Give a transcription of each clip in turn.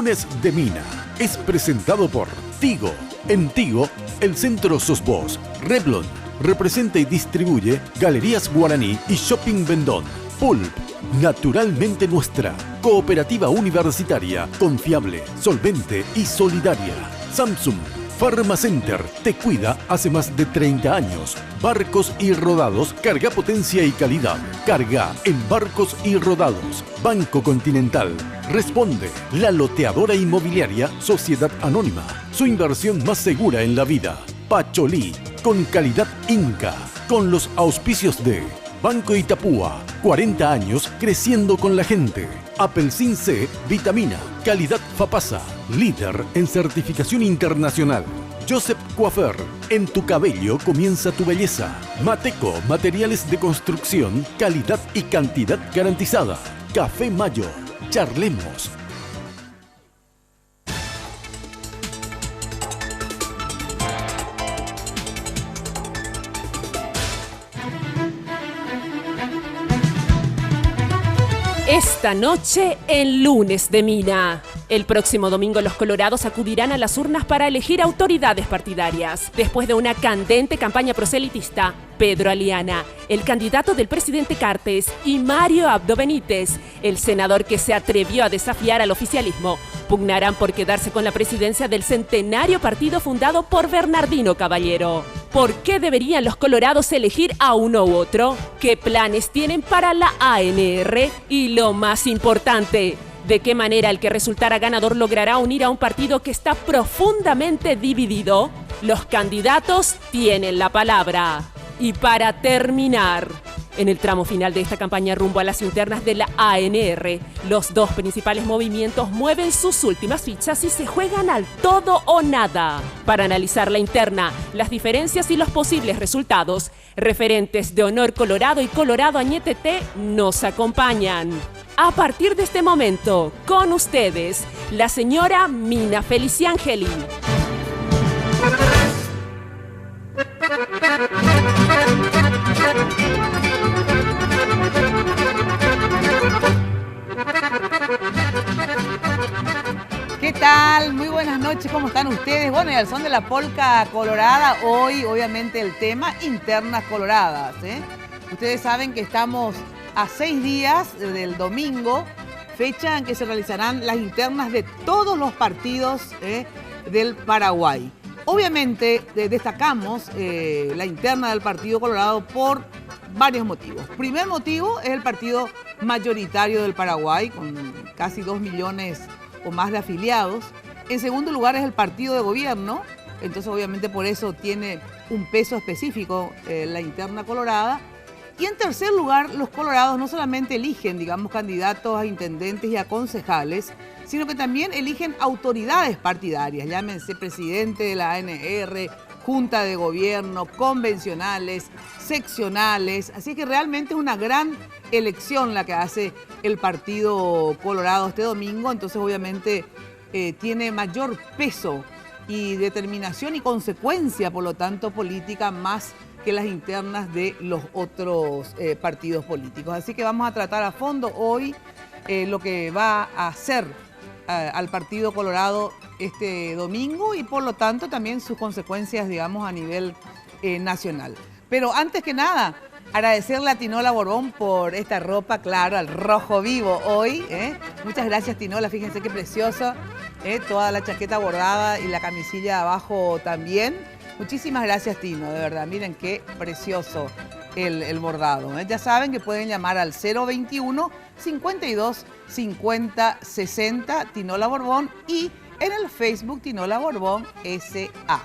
Lunes de Mina es presentado por Tigo. En Tigo, el centro sos vos. Revlon representa y distribuye Galerías Guaraní y Shopping Vendón. Pulp, naturalmente nuestra. Cooperativa universitaria, confiable, solvente y solidaria. Samsung Pharmacenter te cuida hace más de 30 años. Barcos y Rodados, carga potencia y calidad. Carga en Barcos y Rodados. Banco Continental. Responde. La loteadora inmobiliaria Sociedad Anónima. Su inversión más segura en la vida. Pacholí, con calidad Inca. Con los auspicios de Banco Itapúa. 40 años creciendo con la gente. Apelsin C, vitamina, calidad Fapasa, líder en certificación internacional. Joseph Coiffeur, en tu cabello comienza tu belleza. Mateco, materiales de construcción, calidad y cantidad garantizada. Café Mayo, charlemos. Esta noche en Lunes de Mina. El próximo domingo los colorados acudirán a las urnas para elegir autoridades partidarias. Después de una candente campaña proselitista, Pedro Aliana, el candidato del presidente Cartes, y Mario Abdo Benítez, el senador que se atrevió a desafiar al oficialismo, pugnarán por quedarse con la presidencia del centenario partido fundado por Bernardino Caballero. ¿Por qué deberían los colorados elegir a uno u otro? ¿Qué planes tienen para la ANR? Y lo más importante, ¿de qué manera el que resultara ganador logrará unir a un partido que está profundamente dividido? Los candidatos tienen la palabra. Y para terminar, en el tramo final de esta campaña rumbo a las internas de la ANR, los dos principales movimientos mueven sus últimas fichas y se juegan al todo o nada. Para analizar la interna, las diferencias y los posibles resultados, referentes de Honor Colorado y Colorado Añetete nos acompañan. A partir de este momento, con ustedes, la señora Mina Feliciangeli. ¿Qué tal? Muy buenas noches, ¿cómo están ustedes? Bueno, y al son de la polca colorada, hoy obviamente el tema internas coloradas, ¿eh? Ustedes saben que estamos a 6 días del domingo, fecha en que se realizarán las internas de todos los partidos del Paraguay. Obviamente destacamos la interna del Partido Colorado por varios motivos. Primer motivo es el partido mayoritario del Paraguay, con casi 2 millones o más de afiliados. En segundo lugar es el partido de gobierno, entonces obviamente por eso tiene un peso específico la interna colorada. Y en tercer lugar, los colorados no solamente eligen, digamos, candidatos a intendentes y a concejales, sino que también eligen autoridades partidarias, llámense presidente de la ANR, junta de gobierno, convencionales, seccionales. Así que realmente es una gran elección la que hace el Partido Colorado este domingo. Entonces, obviamente, tiene mayor peso y determinación y consecuencia, por lo tanto, política más que las internas de los otros partidos políticos. Así que vamos a tratar a fondo hoy lo que va a hacer al Partido Colorado este domingo y por lo tanto también sus consecuencias, digamos, a nivel nacional. Pero antes que nada, agradecerle a Tinola Borbón por esta ropa, claro, al rojo vivo hoy. Muchas gracias, Tinola, fíjense qué preciosa, toda la chaqueta bordada y la camisilla de abajo también. Muchísimas gracias, Tino, de verdad, miren qué precioso el bordado. Ya saben que pueden llamar al 021 52 50 60 Tinola Borbón y en el Facebook Tinola Borbón S.A.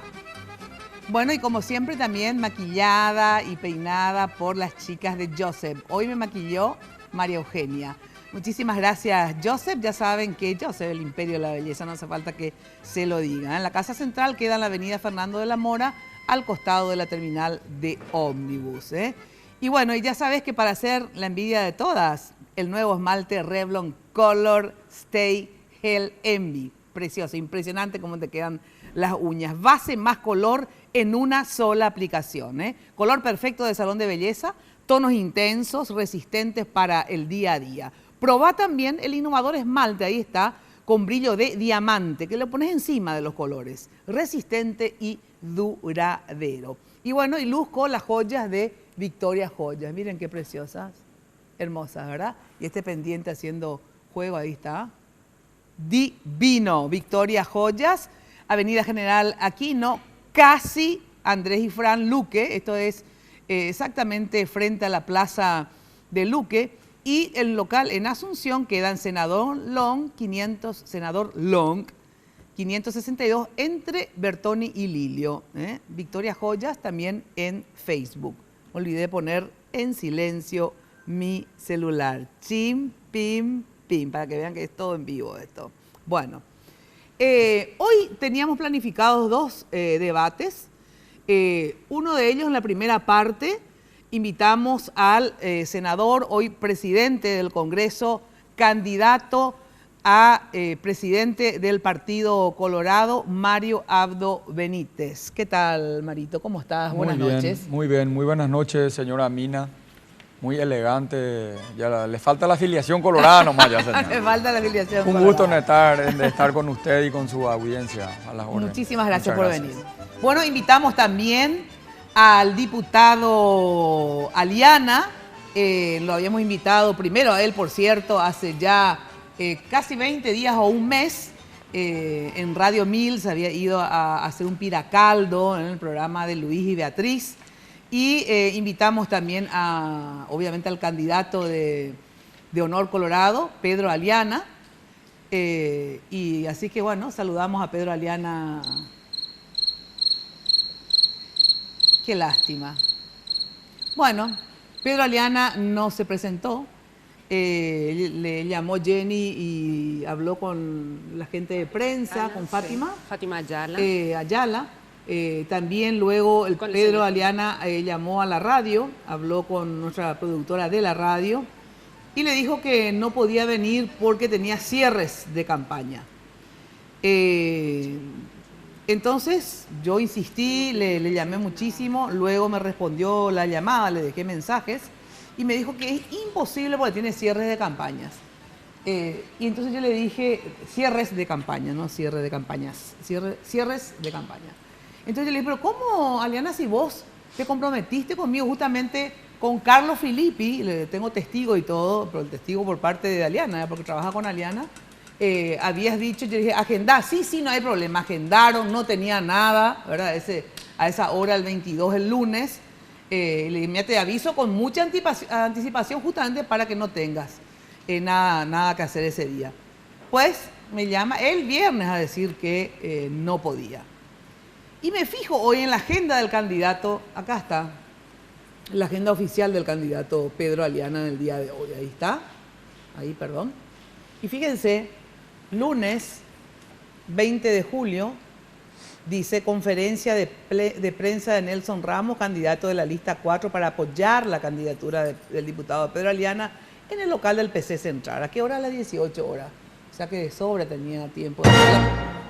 Bueno, y como siempre también maquillada y peinada por las chicas de Joseph. Hoy me maquilló María Eugenia. Muchísimas gracias, Joseph. Ya saben que Joseph, el imperio de la belleza, no hace falta que se lo diga. En la Casa Central queda en la avenida Fernando de la Mora, al costado de la terminal de ómnibus. Y bueno, y ya sabes que para hacer la envidia de todas, el nuevo esmalte Revlon Color Stay Hell Envy. Precioso, impresionante cómo te quedan las uñas. Base más color en una sola aplicación. Color perfecto de salón de belleza, tonos intensos, resistentes para el día a día. Probá también el innovador esmalte, ahí está, con brillo de diamante, que lo pones encima de los colores, resistente y duradero. Y bueno, y luzco las joyas de Victoria Joyas. Miren qué preciosas, hermosas, ¿verdad? Y este pendiente haciendo juego, ahí está. Divino, Victoria Joyas, Avenida General Aquino, casi Andrés y Fran Luque, esto es exactamente frente a la plaza de Luque, y el local en Asunción queda en Senador Long 562 entre Bertoni y Lilio. Victoria Joyas también en Facebook. Olvidé poner en silencio mi celular. Chim, pim, pim, para que vean que es todo en vivo esto. Bueno, hoy teníamos planificados dos debates. Uno de ellos, en la primera parte, invitamos al senador, hoy presidente del Congreso, candidato a presidente del Partido Colorado, Mario Abdo Benítez. ¿Qué tal, Marito? ¿Cómo estás? Buenas noches. Muy bien, muy buenas noches, señora Mina. Muy elegante. Ya le falta la afiliación colorada nomás, ya, señor. Le falta la afiliación Un gusto de estar con usted y con su audiencia a las órdenes. Muchísimas gracias por venir. Bueno, invitamos también al diputado Aliana. Lo habíamos invitado primero a él, por cierto, hace ya casi 20 días o un mes. En Radio 1000 se había ido a hacer un piracaldo en el programa de Luis y Beatriz. Y invitamos también obviamente al candidato de Honor Colorado, Pedro Aliana. Y así que bueno, saludamos a Pedro Aliana. Qué lástima. Bueno, Pedro Aliana no se presentó. Le llamó Jenny y habló con la gente de prensa, con Fátima. Sí. Fátima Ayala. Ayala. También luego Pedro Aliana llamó a la radio, habló con nuestra productora de la radio y le dijo que no podía venir porque tenía cierres de campaña. Entonces yo insistí, le llamé muchísimo, luego me respondió la llamada, le dejé mensajes y me dijo que es imposible porque tiene cierres de campañas. Y entonces yo le dije, cierres de campaña, no cierre de campañas, cierres de campaña. Entonces yo le dije, pero ¿cómo, Aliana, si vos te comprometiste conmigo justamente con Carlos Filippi? Le tengo testigo y todo, pero el testigo por parte de Aliana, porque trabaja con Aliana. Habías dicho, yo dije, agendá, sí, no hay problema, agendaron, no tenía nada, ¿verdad? A esa hora, el 22, el lunes, le dije, mira, te aviso con mucha anticipación justamente para que no tengas nada que hacer ese día. Pues me llama el viernes a decir que no podía. Y me fijo hoy en la agenda del candidato, acá está, la agenda oficial del candidato Pedro Aliana en el día de hoy, ahí está, perdón. Y fíjense, lunes 20 de julio, dice conferencia de prensa de Nelson Ramos, candidato de la lista 4 para apoyar la candidatura del diputado Pedro Aliana en el local del PC Central. ¿A qué hora? A las 18 horas. O sea que de sobra tenía tiempo de hacer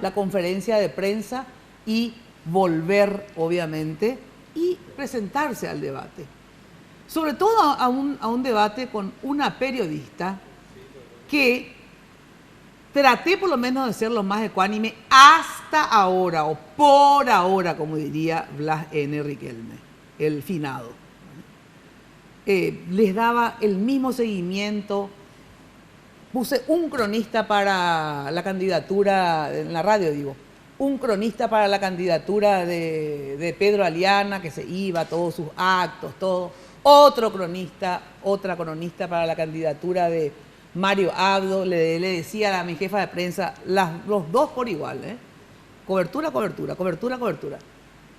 la conferencia de prensa y volver, obviamente, y presentarse al debate. Sobre todo a un debate con una periodista que traté por lo menos de ser lo más ecuánime hasta ahora, o por ahora, como diría Blas N. Riquelme, el finado. Les daba el mismo seguimiento. Puse un cronista para la candidatura, en la radio digo, un cronista para la candidatura de Pedro Aliana, que se iba a todos sus actos, todo. Otra cronista para la candidatura de Mario Abdo. Le decía a mi jefa de prensa, los dos por igual, cobertura.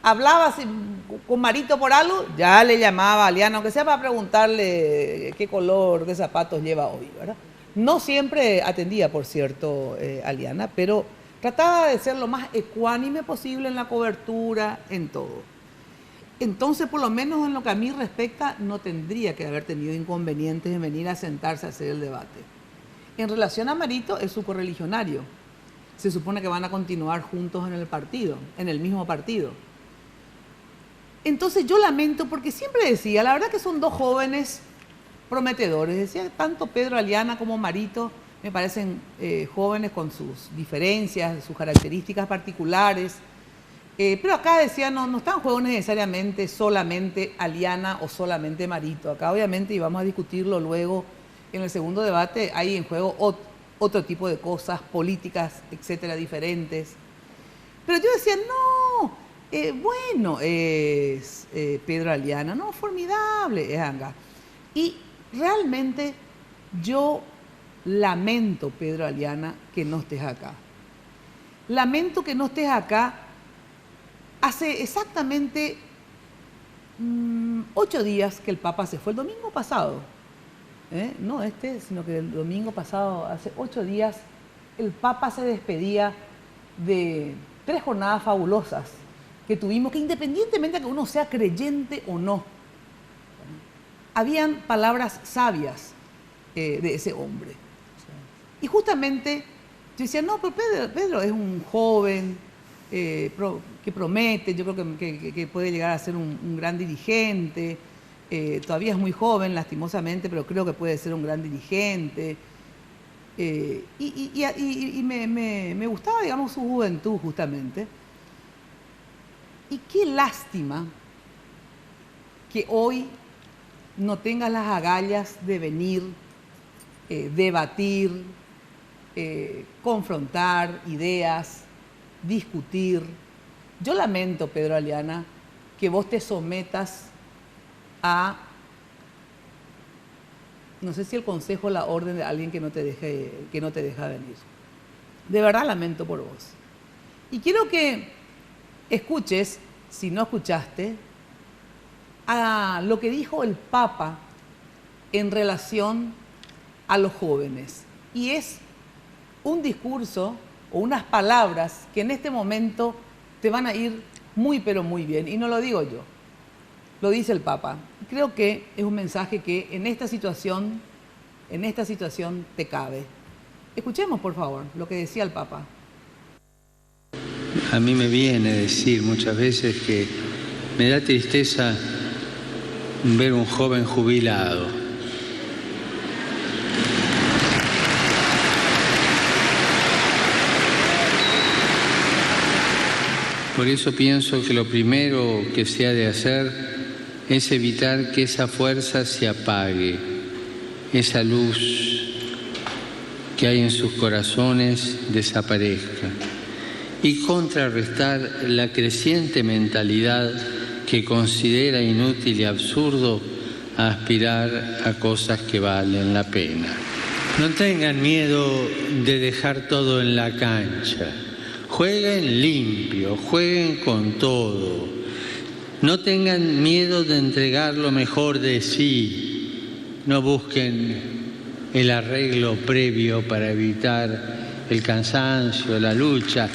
Hablaba con Marito por algo, ya le llamaba a Aliana, aunque sea para preguntarle qué color de zapatos lleva hoy, ¿verdad? No siempre atendía, por cierto, Aliana, pero trataba de ser lo más ecuánime posible en la cobertura, en todo. Entonces, por lo menos en lo que a mí respecta, no tendría que haber tenido inconvenientes en venir a sentarse a hacer el debate. En relación a Marito, es su correligionario. Se supone que van a continuar juntos en el partido, en el mismo partido. Entonces yo lamento, porque siempre decía, la verdad que son dos jóvenes prometedores. Decía, tanto Pedro Aliana como Marito me parecen jóvenes con sus diferencias, sus características particulares. Pero acá decía, no está en juego necesariamente solamente Aliana o solamente Marito. Acá obviamente, y vamos a discutirlo luego en el segundo debate, hay en juego otro tipo de cosas, políticas, etcétera, diferentes. Pero yo decía, no, bueno, es Pedro Aliana, no, formidable, es Anga. Y realmente yo lamento, Pedro Aliana, que no estés acá. Lamento que no estés acá. Hace exactamente 8 días que el Papa se fue, el domingo pasado. No sino que el domingo pasado, hace 8 días, el Papa se despedía de 3 jornadas fabulosas que tuvimos, que independientemente de que uno sea creyente o no, habían palabras sabias de ese hombre. Y justamente yo decía, no, pero Pedro es un joven que promete, yo creo que puede llegar a ser un gran dirigente. Todavía es muy joven, lastimosamente, pero creo que puede ser un gran dirigente. Y me gustaba, digamos, su juventud, justamente. Y qué lástima que hoy no tengas las agallas de venir, debatir, confrontar ideas, discutir. Yo lamento, Pedro Aliana, que vos te sometas a, no sé si el consejo o la orden de alguien que no te deja venir. De verdad lamento por vos. Y quiero que escuches, si no escuchaste, a lo que dijo el Papa en relación a los jóvenes. Y es un discurso o unas palabras que en este momento te van a ir muy, pero muy bien. Y no lo digo yo, lo dice el Papa. Creo que es un mensaje que en esta situación te cabe. Escuchemos, por favor, lo que decía el Papa. A mí me viene decir muchas veces que me da tristeza ver un joven jubilado. Por eso pienso que lo primero que se ha de hacer es evitar que esa fuerza se apague, esa luz que hay en sus corazones desaparezca, y contrarrestar la creciente mentalidad que considera inútil y absurdo aspirar a cosas que valen la pena. No tengan miedo de dejar todo en la cancha. Jueguen limpio, jueguen con todo. No tengan miedo de entregar lo mejor de sí. No busquen el arreglo previo para evitar el cansancio, la lucha.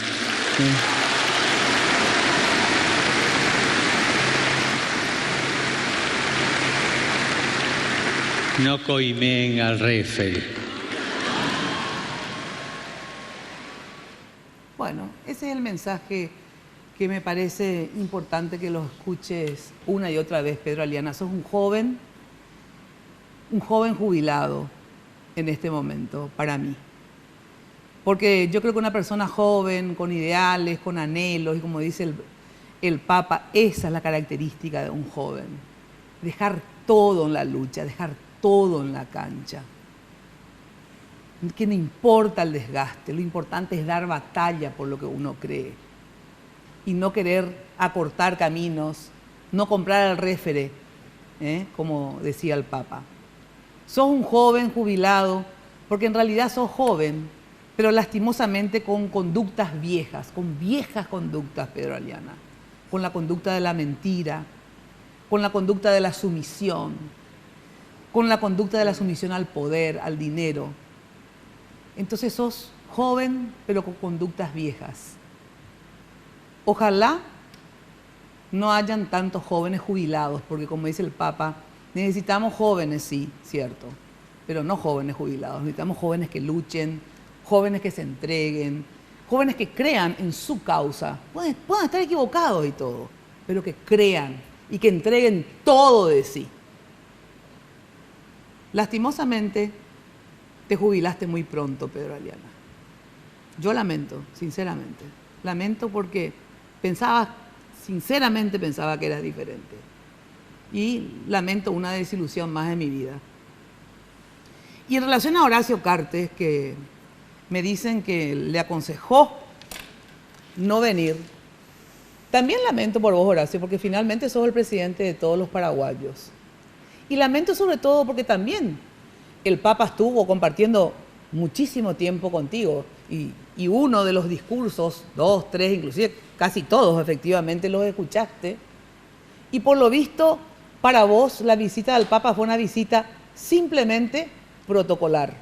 No coimeen al referee. Bueno, ese es el mensaje que me parece importante que lo escuches una y otra vez, Pedro Aliana. Sos un joven jubilado en este momento, para mí. Porque yo creo que una persona joven, con ideales, con anhelos, y como dice el Papa, esa es la característica de un joven. Dejar todo en la lucha, dejar todo en la cancha. Que no importa el desgaste, lo importante es dar batalla por lo que uno cree. Y no querer acortar caminos, no comprar al réfere, como decía el Papa. Sos un joven jubilado, porque en realidad sos joven, pero lastimosamente con conductas viejas, con viejas conductas, Pedro Aliana. Con la conducta de la mentira, con la conducta de la sumisión, con la conducta de la sumisión al poder, al dinero. Entonces sos joven, pero con conductas viejas. Ojalá no hayan tantos jóvenes jubilados, porque como dice el Papa, necesitamos jóvenes, sí, cierto, pero no jóvenes jubilados. Necesitamos jóvenes que luchen, jóvenes que se entreguen, jóvenes que crean en su causa. Pueden estar equivocados y todo, pero que crean y que entreguen todo de sí. Lastimosamente, te jubilaste muy pronto, Pedro Aliana. Yo lamento, sinceramente. Lamento porque sinceramente pensaba que eras diferente. Y lamento una desilusión más de mi vida. Y en relación a Horacio Cartes, que me dicen que le aconsejó no venir, también lamento por vos, Horacio, porque finalmente sos el presidente de todos los paraguayos. Y lamento sobre todo porque también el Papa estuvo compartiendo muchísimo tiempo contigo y uno de los discursos, 2, 3, inclusive casi todos efectivamente los escuchaste. Y por lo visto, para vos la visita del Papa fue una visita simplemente protocolar.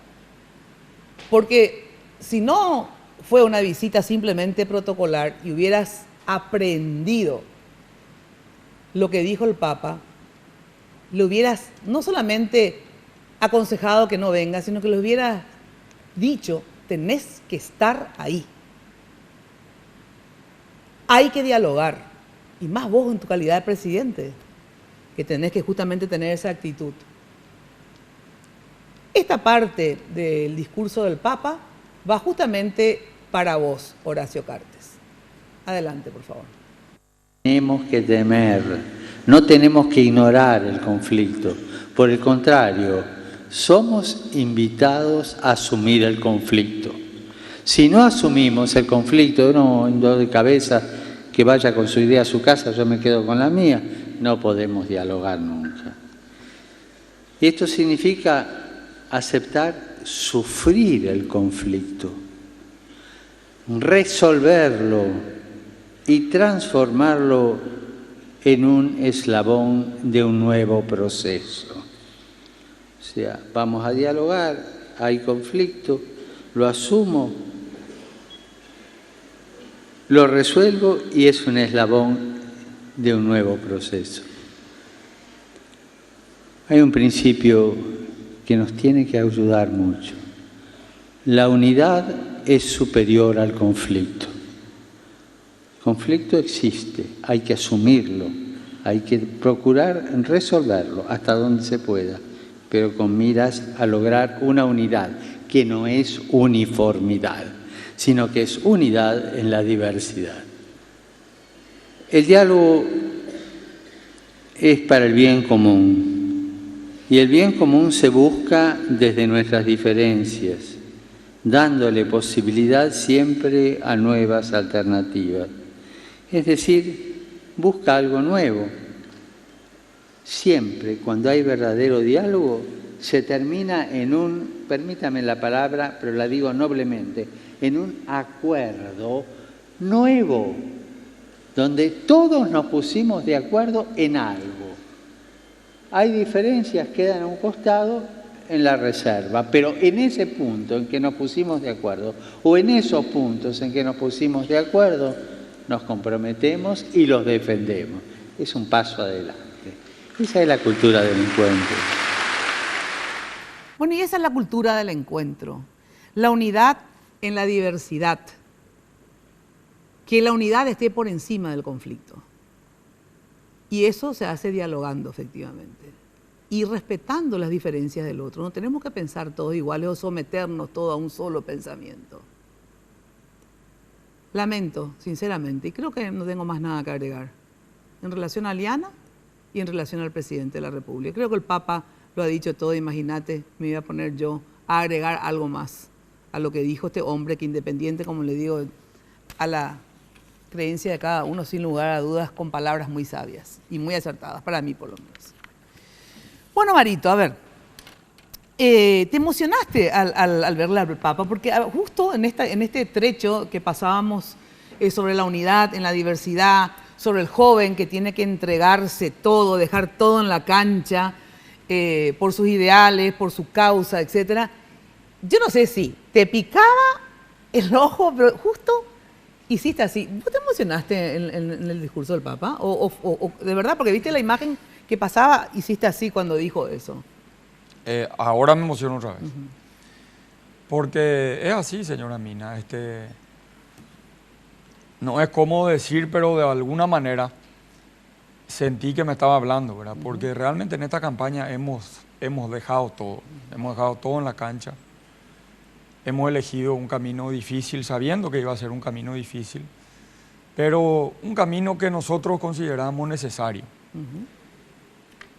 Porque si no fue una visita simplemente protocolar y hubieras aprendido lo que dijo el Papa, le hubieras no solamente aconsejado que no venga, sino que le hubieras dicho, tenés que estar ahí. Hay que dialogar, y más vos en tu calidad de presidente, que tenés que justamente tener esa actitud. Esta parte del discurso del Papa va justamente para vos, Horacio Cartes. Adelante, por favor. Tenemos que temer, no tenemos que ignorar el conflicto. Por el contrario, somos invitados a asumir el conflicto. Si no asumimos el conflicto, un dolor de cabeza, que vaya con su idea a su casa, yo me quedo con la mía, no podemos dialogar nunca. Y esto significa aceptar sufrir el conflicto, resolverlo y transformarlo en un eslabón de un nuevo proceso. O sea, vamos a dialogar, hay conflicto, lo asumo, lo resuelvo y es un eslabón de un nuevo proceso. Hay un principio que nos tiene que ayudar mucho. La unidad es superior al conflicto. El conflicto existe, hay que asumirlo, hay que procurar resolverlo hasta donde se pueda, pero con miras a lograr una unidad que no es uniformidad, sino que es unidad en la diversidad. El diálogo es para el bien común. Y el bien común se busca desde nuestras diferencias, dándole posibilidad siempre a nuevas alternativas. Es decir, busca algo nuevo. Siempre, cuando hay verdadero diálogo, se termina en un, permítame la palabra, pero la digo noblemente, en un acuerdo nuevo, donde todos nos pusimos de acuerdo en algo. Hay diferencias, quedan a un costado en la reserva, pero en ese punto en que nos pusimos de acuerdo, o en esos puntos en que nos pusimos de acuerdo, nos comprometemos y los defendemos. Es un paso adelante. Esa es la cultura del encuentro. Bueno, y esa es la cultura del encuentro. La unidad en la diversidad. Que la unidad esté por encima del conflicto. Y eso se hace dialogando, efectivamente, y respetando las diferencias del otro. No tenemos que pensar todos iguales o someternos todos a un solo pensamiento. Lamento, sinceramente, y creo que no tengo más nada que agregar, en relación a Aliana y en relación al presidente de la República. Creo que el Papa lo ha dicho todo, imagínate, me iba a poner yo a agregar algo más a lo que dijo este hombre que independiente, como le digo, a la creencia de cada uno, sin lugar a dudas, con palabras muy sabias y muy acertadas, para mí por lo menos. Bueno, Marito, a ver, te emocionaste al verle al Papa, porque justo en este trecho que pasábamos sobre la unidad en la diversidad, sobre el joven que tiene que entregarse todo, dejar todo en la cancha, por sus ideales, por su causa, etc. Yo no sé si te picaba el ojo, pero justo hiciste así. ¿Vos te emocionaste en el discurso del Papa? ¿O de verdad, porque viste la imagen que pasaba, hiciste así cuando dijo eso? Ahora me emociono otra vez. Porque es así, señora Mina. No es cómodo decir, pero de alguna manera sentí que me estaba hablando, ¿verdad? Porque realmente en esta campaña hemos dejado todo. Hemos dejado todo en la cancha. hemos elegido un camino difícil, sabiendo que iba a ser un camino difícil, pero un camino que nosotros consideramos necesario.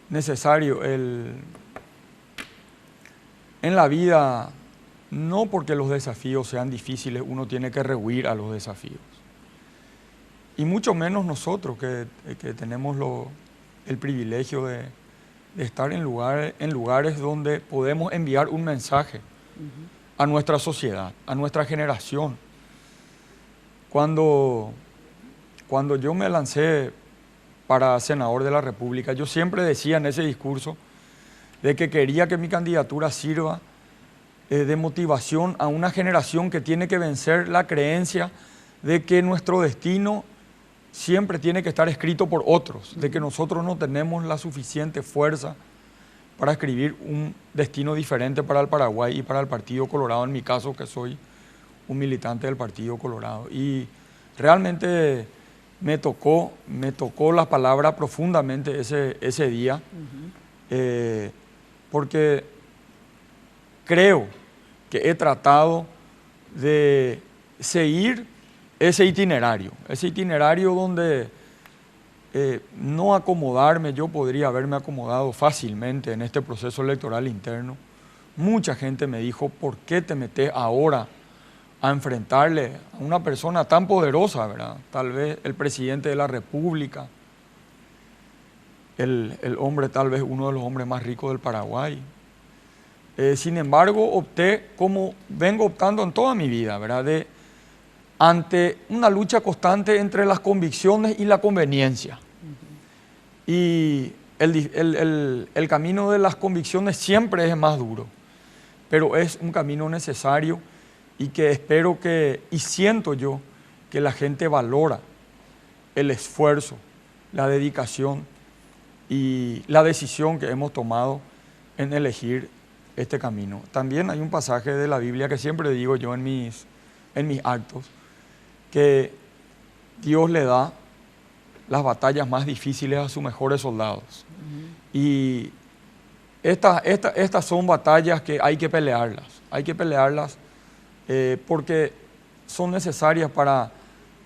Necesario en la vida, no porque los desafíos sean difíciles, uno tiene que rehuir a los desafíos. Y mucho menos nosotros que tenemos el privilegio de estar en lugares donde podemos enviar un mensaje a nuestra sociedad, a nuestra generación. Cuando yo me lancé para senador de la República, yo siempre decía en ese discurso de que quería que mi candidatura sirva de motivación a una generación que tiene que vencer la creencia de que nuestro destino siempre tiene que estar escrito por otros, de que nosotros no tenemos la suficiente fuerza para escribir un destino diferente para el Paraguay y para el Partido Colorado, en mi caso que soy un militante del Partido Colorado. Y realmente me tocó la palabra profundamente ese día, porque creo que he tratado de seguir ese itinerario donde no acomodarme. Yo podría haberme acomodado fácilmente en este proceso electoral interno. Mucha gente me dijo, ¿por qué te metes ahora a enfrentarle a una persona tan poderosa, ¿verdad? Tal vez el presidente de la República, el hombre, tal vez uno de los hombres más ricos del Paraguay. Sin embargo, opté como vengo optando en toda mi vida, ¿verdad? Ante una lucha constante entre las convicciones y la conveniencia. Y el camino de las convicciones siempre es más duro, pero es un camino necesario y que espero y siento yo que la gente valora el esfuerzo, la dedicación y la decisión que hemos tomado en elegir este camino. También hay un pasaje de la Biblia que siempre digo yo en mis actos, que Dios le da las batallas más difíciles a sus mejores soldados. Y estas son batallas que hay que pelearlas porque son necesarias para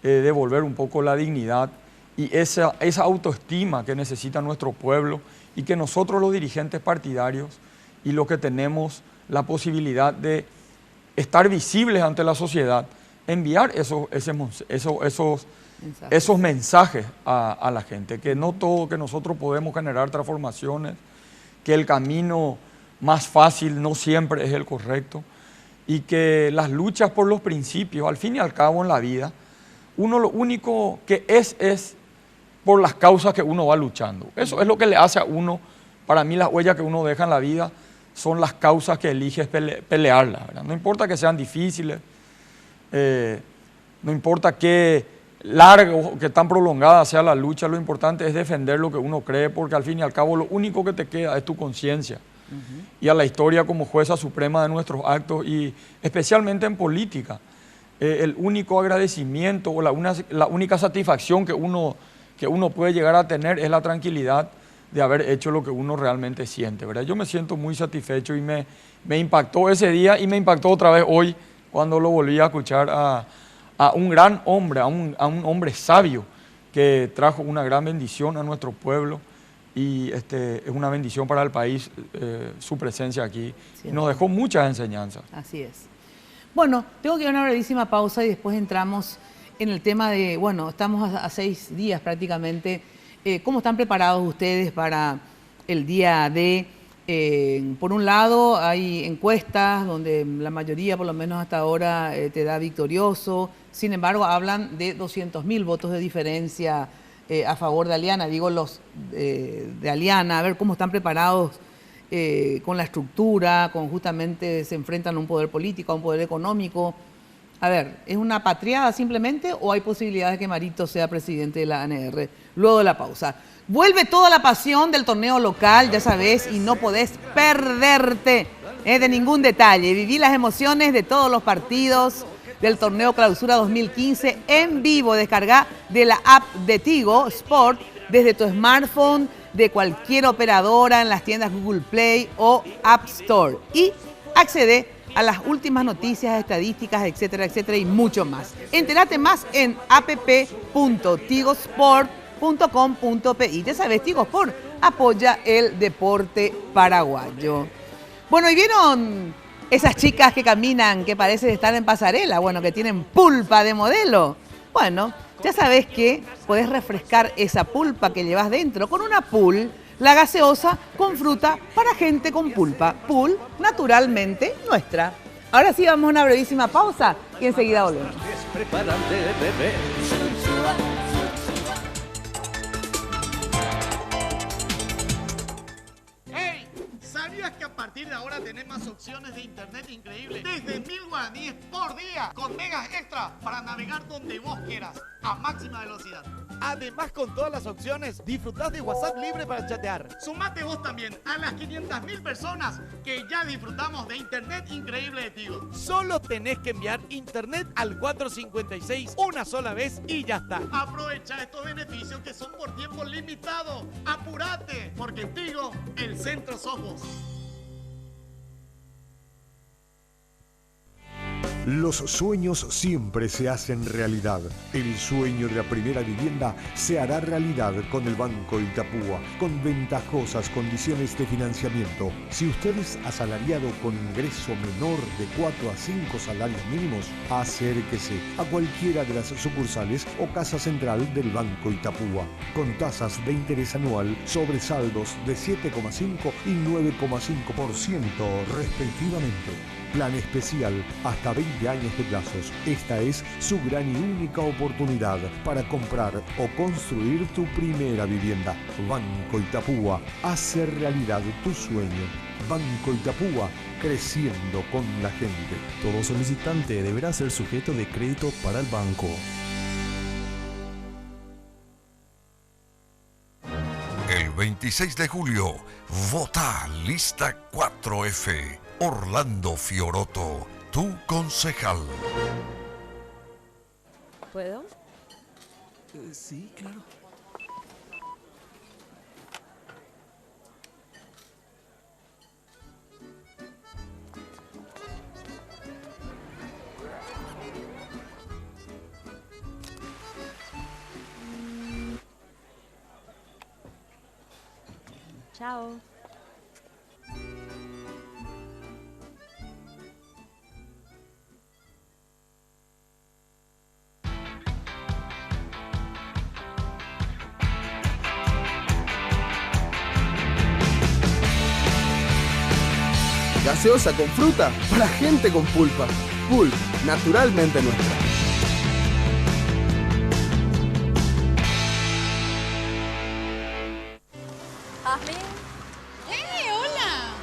devolver un poco la dignidad y esa autoestima que necesita nuestro pueblo y que nosotros los dirigentes partidarios y los que tenemos la posibilidad de estar visibles ante la sociedad, enviar esos mensajes a la gente, que no todo que nosotros podemos generar transformaciones, que el camino más fácil no siempre es el correcto y que las luchas por los principios, al fin y al cabo en la vida, uno lo único que es por las causas que uno va luchando. Eso es lo que le hace a uno. Para mí las huellas que uno deja en la vida son las causas que eliges pelearlas, ¿verdad? No importa que sean difíciles, no importa qué larga o qué tan prolongada sea la lucha, lo importante es defender lo que uno cree, porque al fin y al cabo lo único que te queda es tu conciencia. Y a la historia como jueza suprema de nuestros actos y especialmente en política, el único agradecimiento o la única satisfacción que uno puede llegar a tener es la tranquilidad de haber hecho lo que uno realmente siente, ¿verdad? Yo me siento muy satisfecho y me impactó ese día y me impactó otra vez hoy cuando lo volví a escuchar a un gran hombre, a un hombre sabio que trajo una gran bendición a nuestro pueblo y es una bendición para el país su presencia aquí. Sí, y nos dejó muchas enseñanzas. Así es. Bueno, tengo que ir a una brevísima pausa y después entramos en el tema de, bueno, estamos a 6 días prácticamente. ¿Cómo están preparados ustedes para el día D? Por un lado, hay encuestas donde la mayoría, por lo menos hasta ahora, te da victorioso. Sin embargo, hablan de 200.000 votos de diferencia a favor de Aliana. Digo los de Aliana, a ver cómo están preparados con la estructura, con justamente se enfrentan a un poder político, a un poder económico. A ver, ¿es una patriada simplemente o hay posibilidades de que Marito sea presidente de la ANR? Luego de la pausa. Vuelve toda la pasión del torneo local, ya sabes, y no podés perderte de ningún detalle. Viví las emociones de todos los partidos del torneo Clausura 2015 en vivo. Descarga de la app de Tigo Sport desde tu smartphone, de cualquier operadora en las tiendas Google Play o App Store. Y accede a las últimas noticias, estadísticas, etcétera, etcétera, y mucho más. Entérate más en app.tigosport.com.pi. Ya sabes, Tigo Sport apoya el deporte paraguayo. Bueno, y vieron esas chicas que caminan, que parecen estar en pasarela, bueno, que tienen pulpa de modelo. Bueno, ya sabes que puedes refrescar esa pulpa que llevas dentro con una Pool, la gaseosa con fruta para gente con pulpa. Pool, naturalmente nuestra. Ahora sí, vamos a una brevísima pausa y enseguida volvemos. ¿Sabías que a partir de ahora tenés más opciones de internet increíbles? Desde 1000 guaraníes por día, con megas extra para navegar donde vos quieras, a máxima velocidad. Además, con todas las opciones, disfrutás de WhatsApp libre para chatear. Sumate vos también a las 500.000 personas que ya disfrutamos de internet increíble de Tigo. Solo tenés que enviar internet al 456 una sola vez y ya está. Aprovecha estos beneficios que son por tiempo limitado. ¡Apurate! Porque en Tigo, el centro sos vos. Los sueños siempre se hacen realidad. El sueño de la primera vivienda se hará realidad con el Banco Itapúa, con ventajosas condiciones de financiamiento. Si usted es asalariado con ingreso menor de 4 a 5 salarios mínimos, acérquese a cualquiera de las sucursales o casa central del Banco Itapúa, con tasas de interés anual sobre saldos de 7,5 y 9,5% respectivamente. Plan especial hasta 20 años de plazos. Esta es su gran y única oportunidad para comprar o construir tu primera vivienda. Banco Itapúa, hace realidad tu sueño. Banco Itapúa, creciendo con la gente. Todo solicitante deberá ser sujeto de crédito para el banco. El 26 de julio, vota Lista 4F. Orlando Fioroto, tu concejal. ¿Puedo? Sí, claro. Chao. Gaseosa con fruta para gente con pulpa. Pulp, naturalmente nuestra. Jasmine. ¡Hola!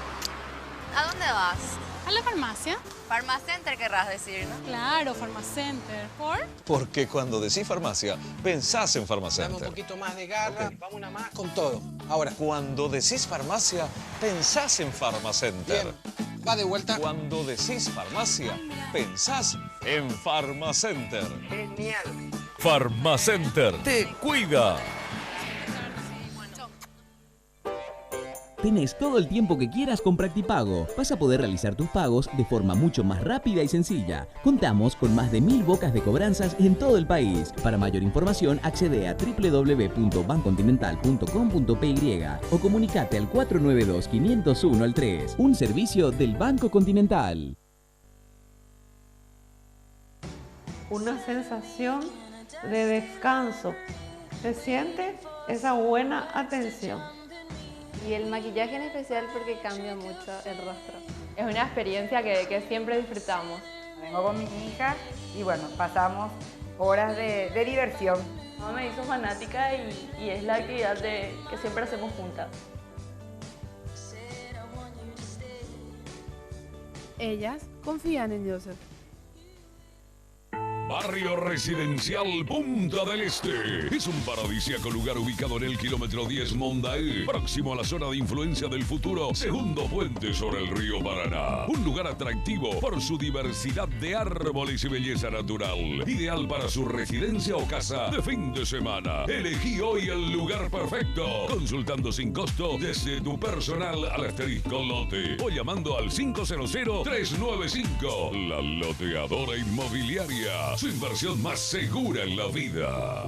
¿A dónde vas? ¿A la farmacia? Farmacenter querrás decir, ¿no? Claro, Farmacenter. ¿Por? Porque cuando decís farmacia, pensás en Dame Farmacenter. un poquito más de garra, vamos una más con todo. Ahora. Cuando decís farmacia, pensás en Farmacenter. Bien, va de vuelta. Cuando decís farmacia, pensás en Farmacenter. Genial. Farmacenter te cuida. Tenés todo el tiempo que quieras con Practipago. Vas a poder realizar tus pagos de forma mucho más rápida y sencilla. Contamos con más de 1000 bocas de cobranzas en todo el país. Para mayor información, accede a www.bancontinental.com.py o comunicate al 492-501-3. Un servicio del Banco Continental. Una sensación de descanso. Se siente esa buena atención. Y el maquillaje en especial porque cambia mucho el rostro. Es una experiencia que siempre disfrutamos. Vengo con mi hija y bueno, pasamos horas de diversión. Mamá me hizo fanática y es la actividad que siempre hacemos juntas. Ellas confían en Joseph. Barrio Residencial Punta del Este. Es un paradisíaco lugar ubicado en el kilómetro 10 Mondaé, próximo a la zona de influencia del futuro segundo puente sobre el río Paraná. Un lugar atractivo por su diversidad de árboles y belleza natural. Ideal para su residencia o casa de fin de semana. Elegí hoy el lugar perfecto. Consultando sin costo desde tu personal al asterisco lote o llamando al 500-395. La Loteadora Inmobiliaria. Su inversión más segura en la vida.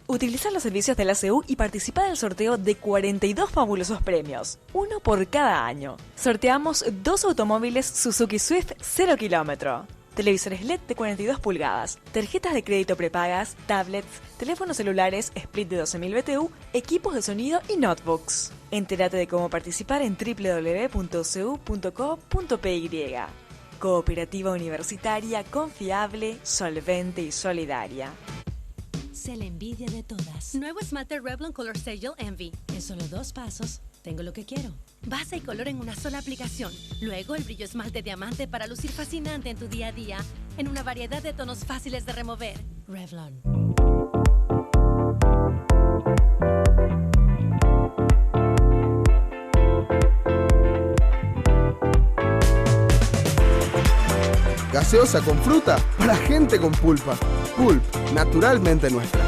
Utiliza los servicios de la CU y participa del sorteo de 42 fabulosos premios, uno por cada año. Sorteamos 2 automóviles Suzuki Swift 0 kilómetro, televisores LED de 42 pulgadas, tarjetas de crédito prepagas, tablets, teléfonos celulares Split de 12.000 BTU, equipos de sonido y notebooks. Entérate de cómo participar en www.cu.co.py. Cooperativa universitaria confiable, solvente y solidaria. Sé la envidia de todas. Nuevo esmalte Revlon Color Stay Envy. En solo 2 pasos, tengo lo que quiero. Base y color en una sola aplicación. Luego el brillo esmalte diamante para lucir fascinante en tu día a día. En una variedad de tonos fáciles de remover. Revlon. Gaseosa con fruta para gente con pulpa. Pulp, naturalmente nuestra.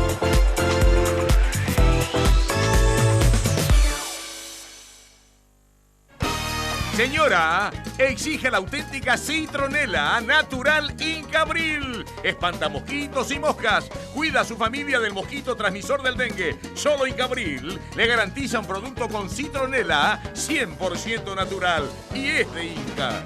Señora, exige la auténtica citronela natural Incabril. Espanta mosquitos y moscas. Cuida a su familia del mosquito transmisor del dengue. Solo Incabril le garantiza un producto con citronela 100% natural. Y es de Inca.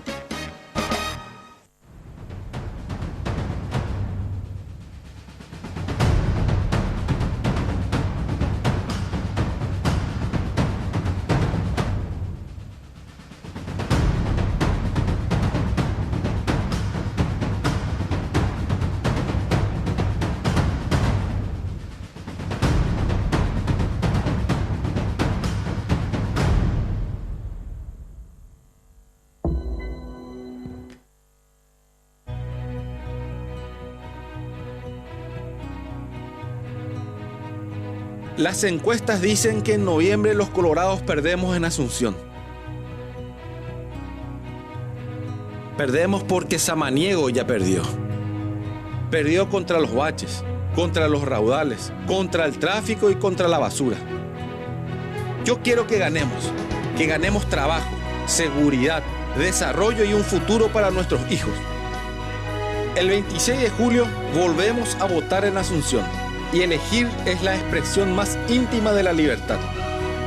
Las encuestas dicen que en noviembre los colorados perdemos en Asunción. Perdemos porque Samaniego ya perdió. Perdió contra los baches, contra los raudales, contra el tráfico y contra la basura. Yo quiero que ganemos trabajo, seguridad, desarrollo y un futuro para nuestros hijos. El 26 de julio volvemos a votar en Asunción. Y elegir es la expresión más íntima de la libertad.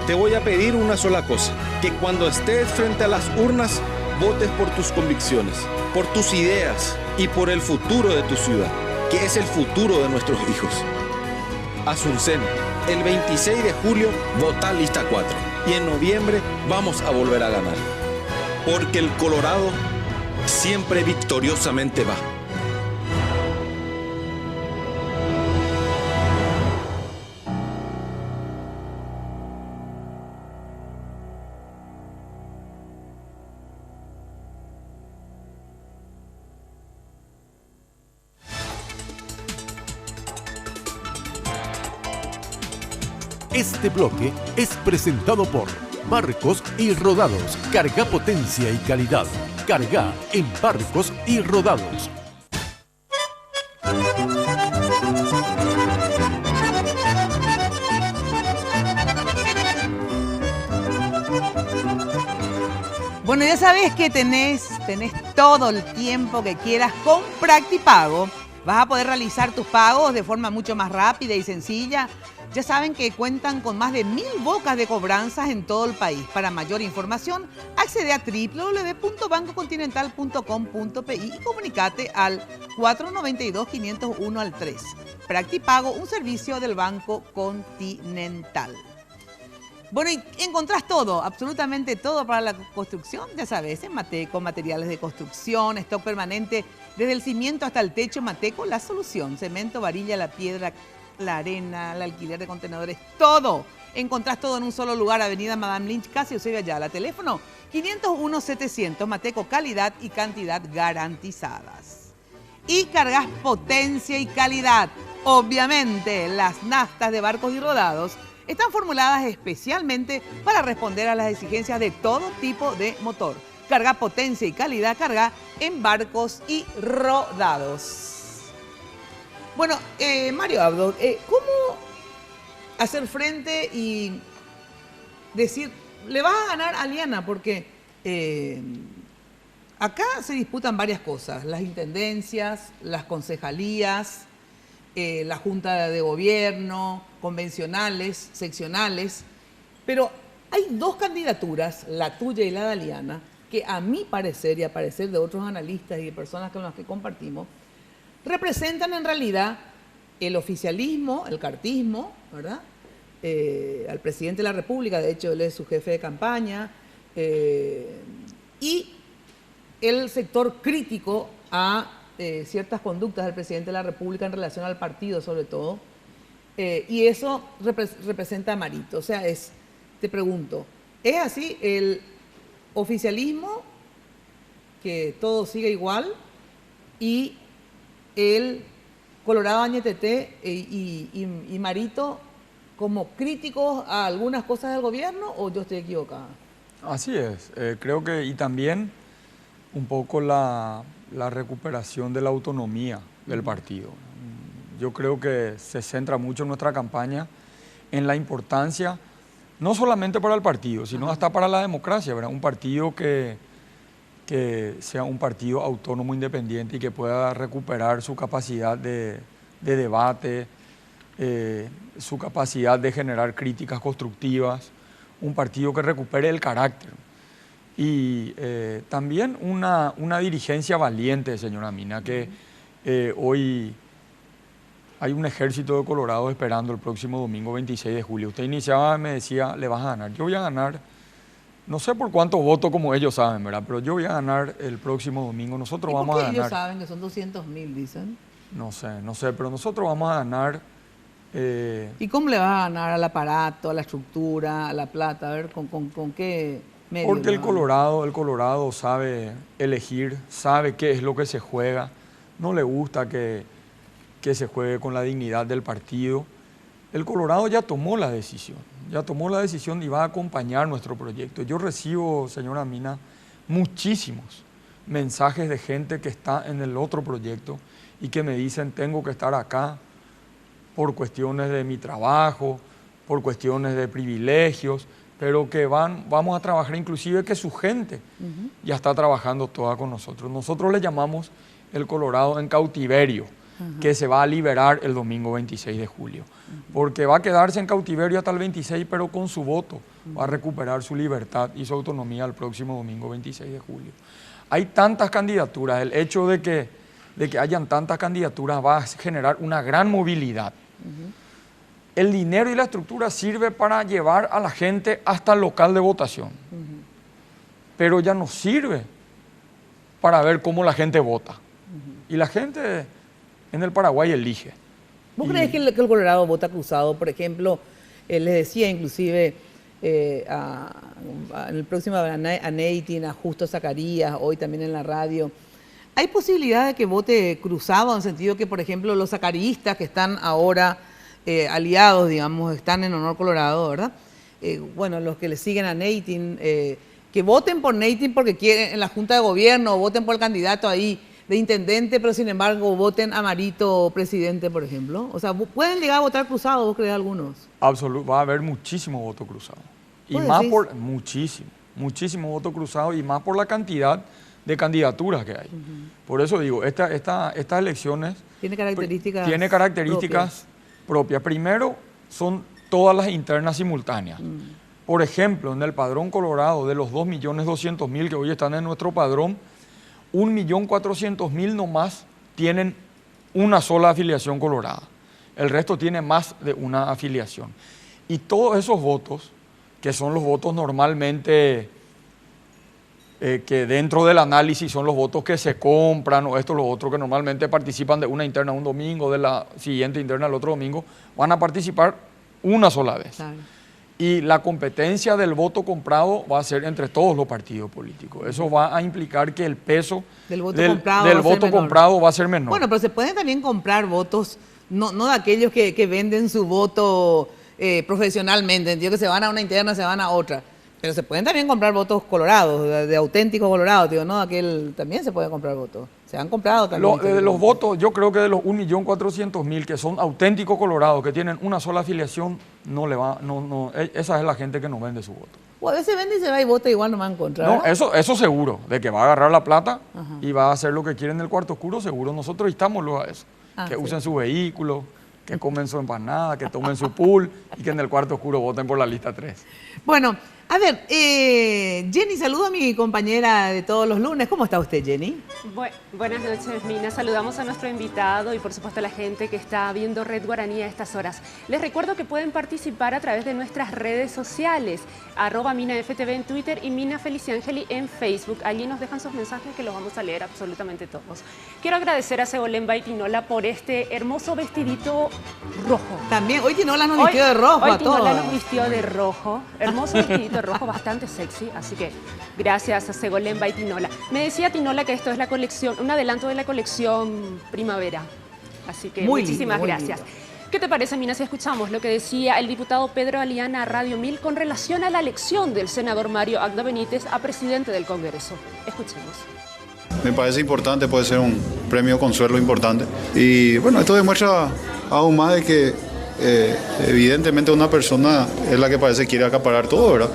Te voy a pedir una sola cosa, que cuando estés frente a las urnas, votes por tus convicciones, por tus ideas y por el futuro de tu ciudad, que es el futuro de nuestros hijos. Asunción, el 26 de julio, vota lista 4. Y en noviembre vamos a volver a ganar. Porque el Colorado siempre victoriosamente va. Este bloque es presentado por Barcos y Rodados. Carga potencia y calidad. Carga en Barcos y Rodados. Bueno, ya sabes que tenés todo el tiempo que quieras con Practipago. Vas a poder realizar tus pagos de forma mucho más rápida y sencilla. Ya saben que cuentan con más de 1000 bocas de cobranzas en todo el país. Para mayor información, accede a www.bancocontinental.com.pi y comunicate al 492-501 al 3. Practipago, un servicio del Banco Continental. Bueno, y encontrás todo, absolutamente todo para la construcción, ya sabes, en Mateco, materiales de construcción, stock permanente, desde el cimiento hasta el techo. Mateco, la solución. Cemento, varilla, la piedra, la arena, el alquiler de contenedores, todo. Encontrás todo en un solo lugar, Avenida Madame Lynch, casi Eusebio Ayala. Teléfono 501-700, Mateco, calidad y cantidad garantizadas. y cargas potencia y calidad. Obviamente, las naftas de Barcos y Rodados están formuladas especialmente para responder a las exigencias de todo tipo de motor. Carga potencia y calidad, carga en Barcos y Rodados. Bueno, Mario Abdo, ¿cómo hacer frente y decir, le vas a ganar a Liana? Porque acá se disputan varias cosas, las intendencias, las concejalías, la junta de gobierno, convencionales, seccionales, pero hay dos candidaturas, la tuya y la de Liana, que a mi parecer y a parecer de otros analistas y de personas con las que compartimos, representan en realidad el oficialismo, el cartismo, ¿verdad? Al presidente de la República, de hecho él es su jefe de campaña, y el sector crítico a ciertas conductas del presidente de la República en relación al partido sobre todo, y eso representa a Marito. O sea, te pregunto, ¿es así el oficialismo, que todo sigue igual, y el Colorado Añetete y Marito como críticos a algunas cosas del gobierno, o yo estoy equivocada? Así es, creo que, y también un poco la recuperación de la autonomía del partido. Yo creo que se centra mucho en nuestra campaña en la importancia, no solamente para el partido, sino hasta para la democracia, ¿verdad? Un partido que sea un partido autónomo, independiente y que pueda recuperar su capacidad de debate, su capacidad de generar críticas constructivas, un partido que recupere el carácter. Y también una dirigencia valiente, señora Mina, que hoy hay un ejército de Colorado esperando el próximo domingo 26 de julio. Usted iniciaba, me decía, le vas a ganar. Yo voy a ganar, no sé por cuántos votos como ellos saben, ¿verdad? Pero yo voy a ganar el próximo domingo. Nosotros vamos a ganar. Ellos saben que son 200.000, dicen. No sé, pero nosotros vamos a ganar. ¿Y cómo le vas a ganar al aparato, a la estructura, a la plata? A ver, ¿con qué medio? Porque el Colorado sabe elegir, sabe qué es lo que se juega. No le gusta que se juegue con la dignidad del partido. El Colorado ya tomó la decisión y va a acompañar nuestro proyecto. Yo recibo, señora Mina, muchísimos mensajes de gente que está en el otro proyecto y que me dicen, tengo que estar acá por cuestiones de mi trabajo, por cuestiones de privilegios, pero que vamos a trabajar, inclusive que su gente ya está trabajando toda con nosotros. Nosotros le llamamos el Colorado en cautiverio, que se va a liberar el domingo 26 de julio, porque va a quedarse en cautiverio hasta el 26, pero con su voto va a recuperar su libertad y su autonomía el próximo domingo 26 de julio. Hay tantas candidaturas, el hecho de que hayan tantas candidaturas va a generar una gran movilidad. El dinero y la estructura sirve para llevar a la gente hasta el local de votación, pero ya no sirve para ver cómo la gente vota. Y la gente en el Paraguay elige. ¿Vos crees que el Colorado vota cruzado? Por ejemplo, les decía inclusive en el próximo a Neitin, a Justo Zacarías, hoy también en la radio, ¿hay posibilidad de que vote cruzado en el sentido que, por ejemplo, los zacaríistas que están ahora aliados, digamos, están en Honor Colorado, ¿verdad? Bueno, los que le siguen a Neitin, que voten por Neitin porque quieren en la Junta de Gobierno, o voten por el candidato ahí de intendente, pero sin embargo voten a Marito presidente, por ejemplo? O sea, ¿pueden llegar a votar cruzado, vos crees, algunos? Absoluto, va a haber muchísimo voto cruzado. Y más por muchísimo voto cruzado, y más por la cantidad de candidaturas que hay. Por eso digo, estas elecciones tiene características propias. Primero, son todas las internas simultáneas. Por ejemplo, en el padrón Colorado, de los 2.200.000 que hoy están en nuestro padrón, 1.400.000 nomás tienen una sola afiliación colorada. El resto tiene más de una afiliación. Y todos esos votos, que son los votos normalmente que dentro del análisis son los votos que se compran, o estos los otros que normalmente participan de una interna un domingo, de la siguiente interna el otro domingo, van a participar una sola vez. Claro. Y la competencia del voto comprado va a ser entre todos los partidos políticos. Eso va a implicar que el peso del voto comprado va a ser menor. Bueno, pero se pueden también comprar votos, no de aquellos que venden su voto profesionalmente, entiendo que se van a una interna, se van a otra. Pero se pueden también comprar votos colorados, de auténticos colorados, digo, ¿no? Aquel también se puede comprar votos. Se han comprado también. De los votos, yo creo que de los 1.400.000 que son auténticos colorados, que tienen una sola afiliación, esa es la gente que no vende su voto. O a veces vende y se va y vota igual, no me va a encontrar. No, eso seguro, de que va a agarrar la plata y va a hacer lo que quiere en el cuarto oscuro, seguro. Nosotros instamos a eso. Que usen su vehículo, que comen su empanada, que tomen su pool y que en el cuarto oscuro voten por la lista 3. Bueno, a ver, Jenny, saludo a mi compañera de todos los lunes. ¿Cómo está usted, Jenny? Buenas noches, Mina. Saludamos a nuestro invitado y por supuesto a la gente que está viendo Red Guaraní a estas horas. Les recuerdo que pueden participar a través de nuestras redes sociales, @MinaFTV en Twitter y Mina Feliciangeli en Facebook. Allí nos dejan sus mensajes que los vamos a leer absolutamente todos. Quiero agradecer a Segolén Baitinola por este hermoso vestidito rojo. También, hoy Tinola nos vistió de rojo a todos. Hoy Tinola nos vistió de rojo, hermoso vestidito rojo, bastante sexy, así que gracias a Segolén Baitinola. Me decía Tinola que esto es la colección, un adelanto de la colección primavera, así que muchísimas gracias. ¿Qué te parece, Mina, si escuchamos lo que decía el diputado Pedro Aliana a Radio 1000 con relación a la elección del senador Mario Agda Benítez a presidente del Congreso? Escuchemos. Me parece importante, puede ser un premio consuelo importante. Y bueno, esto demuestra aún más de que evidentemente una persona es la que parece quiere acaparar todo, ¿verdad?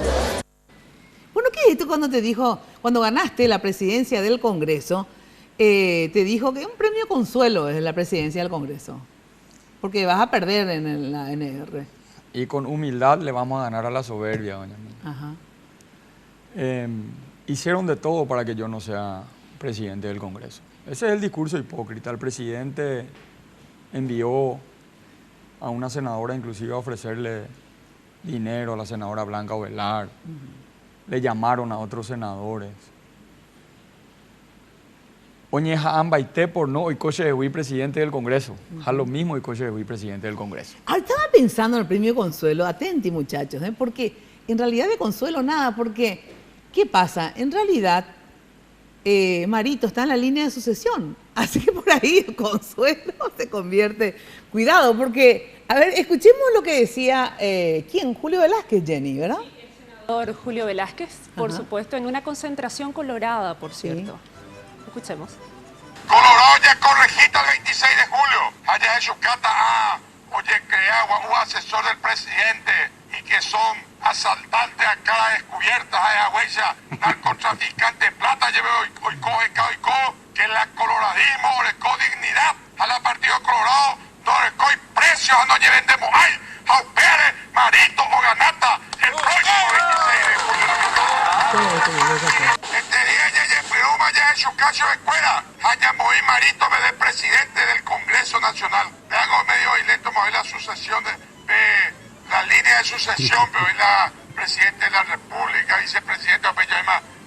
Bueno, ¿qué es esto cuando te dijo, cuando ganaste la presidencia del Congreso, te dijo que es un premio consuelo es la presidencia del Congreso? Porque vas a perder en la NR. Y con humildad le vamos a ganar a la soberbia, doña Mina. Ajá. Hicieron de todo para que yo no sea presidente del Congreso. Ese es el discurso hipócrita. El presidente envió a una senadora inclusive a ofrecerle dinero a la senadora Blanca Ovelar. Le llamaron a otros senadores. Oñeja Ambaité por no y coche de presidente del Congreso. A lo mismo y coche de presidente del Congreso. Ahora estaba pensando en el premio Consuelo. Atenti, muchachos, porque en realidad de consuelo nada, porque ¿qué pasa? En realidad Marito está en la línea de sucesión. Así que por ahí el consuelo se convierte. Cuidado, porque, a ver, escuchemos lo que decía, ¿quién? Julio Velázquez, Jenny, ¿verdad? Sí, el senador Julio Velázquez, por supuesto, en una concentración colorada, por cierto. Escuchemos. Colorado ya corregita el 26 de julio. Allá en su cata oye, crea un asesor del presidente y que son asaltantes a cara descubierta, a huella, narcotraficantes, plata, lleve hoy coge, que la coloradismo, recó dignidad a la Partido Colorado, no recó precios, no lleven de Moay, a Pérez, Marito o Ganata, el próximo 26 de julio. Este día ya Peruma ya en su caso de escuela, haya Moí Marito de presidente del Congreso Nacional. Le hago medio ileto mover la sucesión de la línea de sucesión, pero es la presidente de la República, vicepresidente,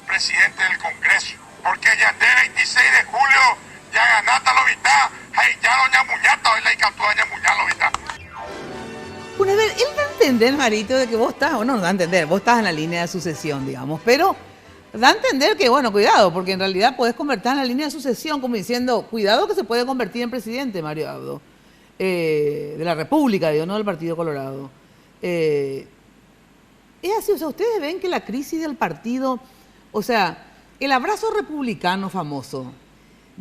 presidente del Congreso. Porque ya de 26 de julio, ya Ganata lo vita, ahí ya doña Muñata, hoy la cantó doña Muñata lo vita. Bueno, a ver, él da a entender, Marito, de que vos estás, no da a entender, vos estás en la línea de sucesión, digamos, pero da a entender que, bueno, cuidado, porque en realidad podés convertir en la línea de sucesión, como diciendo, cuidado que se puede convertir en presidente, Mario Abdo, de la República, digo, no del Partido Colorado. Es así, o sea, ustedes ven que la crisis del partido, o sea, el abrazo republicano famoso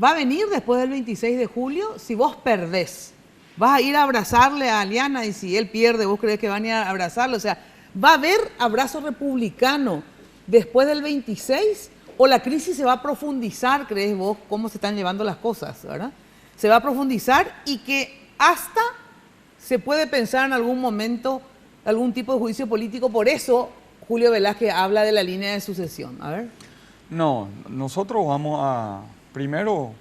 va a venir después del 26 de julio si vos perdés. Vas a ir a abrazarle a Aliana y si él pierde, vos crees que van a ir a abrazarle. O sea, ¿va a haber abrazo republicano después del 26 o la crisis se va a profundizar, crees vos, cómo se están llevando las cosas, ¿verdad? Se va a profundizar y que hasta se puede pensar en algún momento algún tipo de juicio político. Por eso Julio Velázquez habla de la línea de sucesión. A ver. No, nosotros primero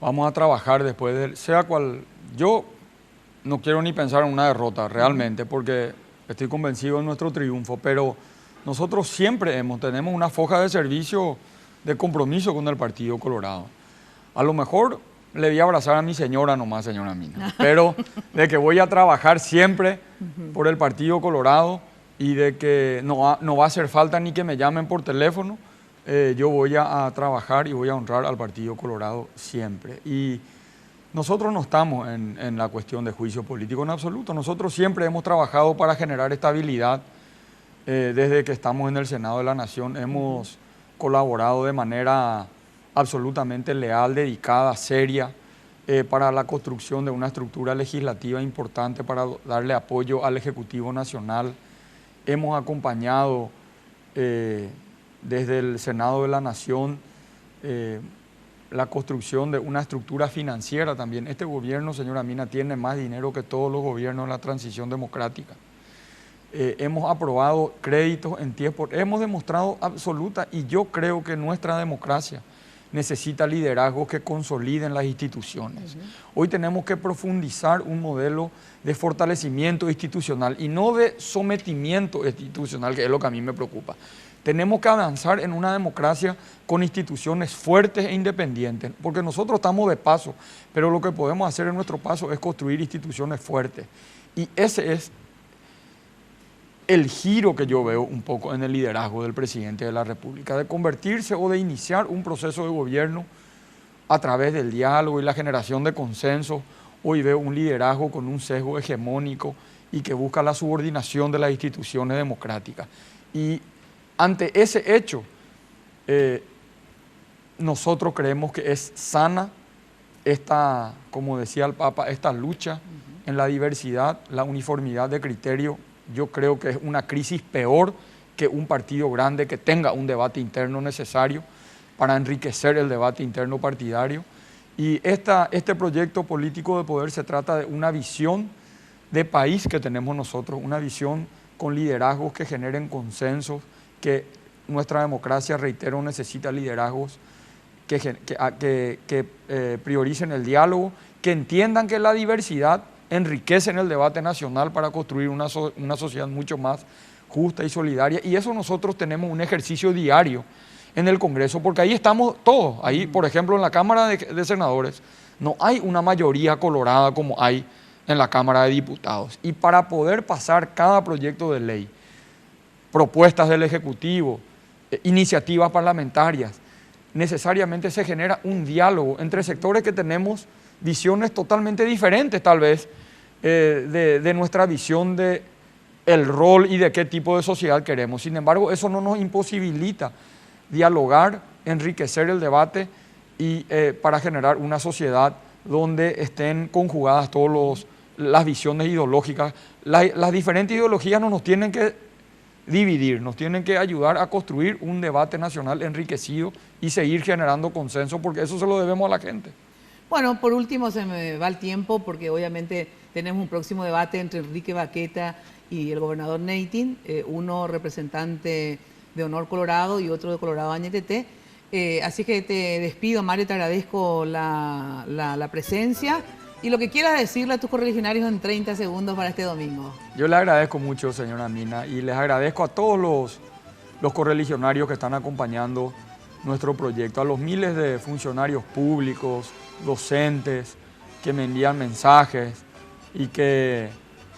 vamos a trabajar después de, sea cual, yo no quiero ni pensar en una derrota realmente, porque estoy convencido de nuestro triunfo, pero nosotros siempre tenemos una foja de servicio, de compromiso con el Partido Colorado. A lo mejor le voy a abrazar a mi señora nomás, señora Mina, pero de que voy a trabajar siempre por el Partido Colorado y de que no va a hacer falta ni que me llamen por teléfono. Yo voy a trabajar y voy a honrar al Partido Colorado siempre. Y nosotros no estamos en la cuestión de juicio político en absoluto. Nosotros siempre hemos trabajado para generar estabilidad. Desde que estamos en el Senado de la Nación hemos colaborado de manera absolutamente leal, dedicada, seria, para la construcción de una estructura legislativa importante para darle apoyo al Ejecutivo Nacional. Hemos acompañado desde el Senado de la Nación la construcción de una estructura financiera también. Este gobierno, señora Mina, tiene más dinero que todos los gobiernos de la transición democrática. Hemos aprobado créditos en tiempo, hemos demostrado absoluta, y yo creo que nuestra democracia necesita liderazgos que consoliden las instituciones. Hoy tenemos que profundizar un modelo de fortalecimiento institucional y no de sometimiento institucional, que es lo que a mí me preocupa. Tenemos que avanzar en una democracia con instituciones fuertes e independientes, porque nosotros estamos de paso, pero lo que podemos hacer en nuestro paso es construir instituciones fuertes. Y ese es el giro que yo veo un poco en el liderazgo del presidente de la República, de convertirse o de iniciar un proceso de gobierno a través del diálogo y la generación de consensos. Hoy veo un liderazgo con un sesgo hegemónico y que busca la subordinación de las instituciones democráticas. Y ante ese hecho, nosotros creemos que es sana esta, como decía el Papa, esta lucha en la diversidad, la uniformidad de criterio. Yo creo que es una crisis peor que un partido grande que tenga un debate interno necesario para enriquecer el debate interno partidario. Y este proyecto político de poder se trata de una visión de país que tenemos nosotros, una visión con liderazgos que generen consensos, que nuestra democracia, reitero, necesita liderazgos que prioricen el diálogo, que entiendan que la diversidad enriquece en el debate nacional para construir una sociedad mucho más justa y solidaria. Y eso nosotros tenemos un ejercicio diario en el Congreso, porque ahí estamos todos. Ahí, por ejemplo, en la Cámara de Senadores no hay una mayoría colorada como hay en la Cámara de Diputados. Y para poder pasar cada proyecto de ley, propuestas del Ejecutivo, iniciativas parlamentarias, necesariamente se genera un diálogo entre sectores que tenemos visiones totalmente diferentes, tal vez, de nuestra visión de el rol y de qué tipo de sociedad queremos. Sin embargo, eso no nos imposibilita dialogar, enriquecer el debate y para generar una sociedad donde estén conjugadas todas las visiones ideológicas. Las diferentes ideologías no nos tienen que dividir, nos tienen que ayudar a construir un debate nacional enriquecido y seguir generando consenso, porque eso se lo debemos a la gente. Bueno, por último se me va el tiempo porque obviamente tenemos un próximo debate entre Enrique Baqueta y el gobernador Neytin, uno representante de Honor Colorado y otro de Colorado Añetete. Así que te despido, Mario, te agradezco la presencia y lo que quieras decirle a tus correligionarios en 30 segundos para este domingo. Yo le agradezco mucho, señora Mina, y les agradezco a todos los correligionarios que están acompañando nuestro proyecto, a los miles de funcionarios públicos, docentes, que me envían mensajes y que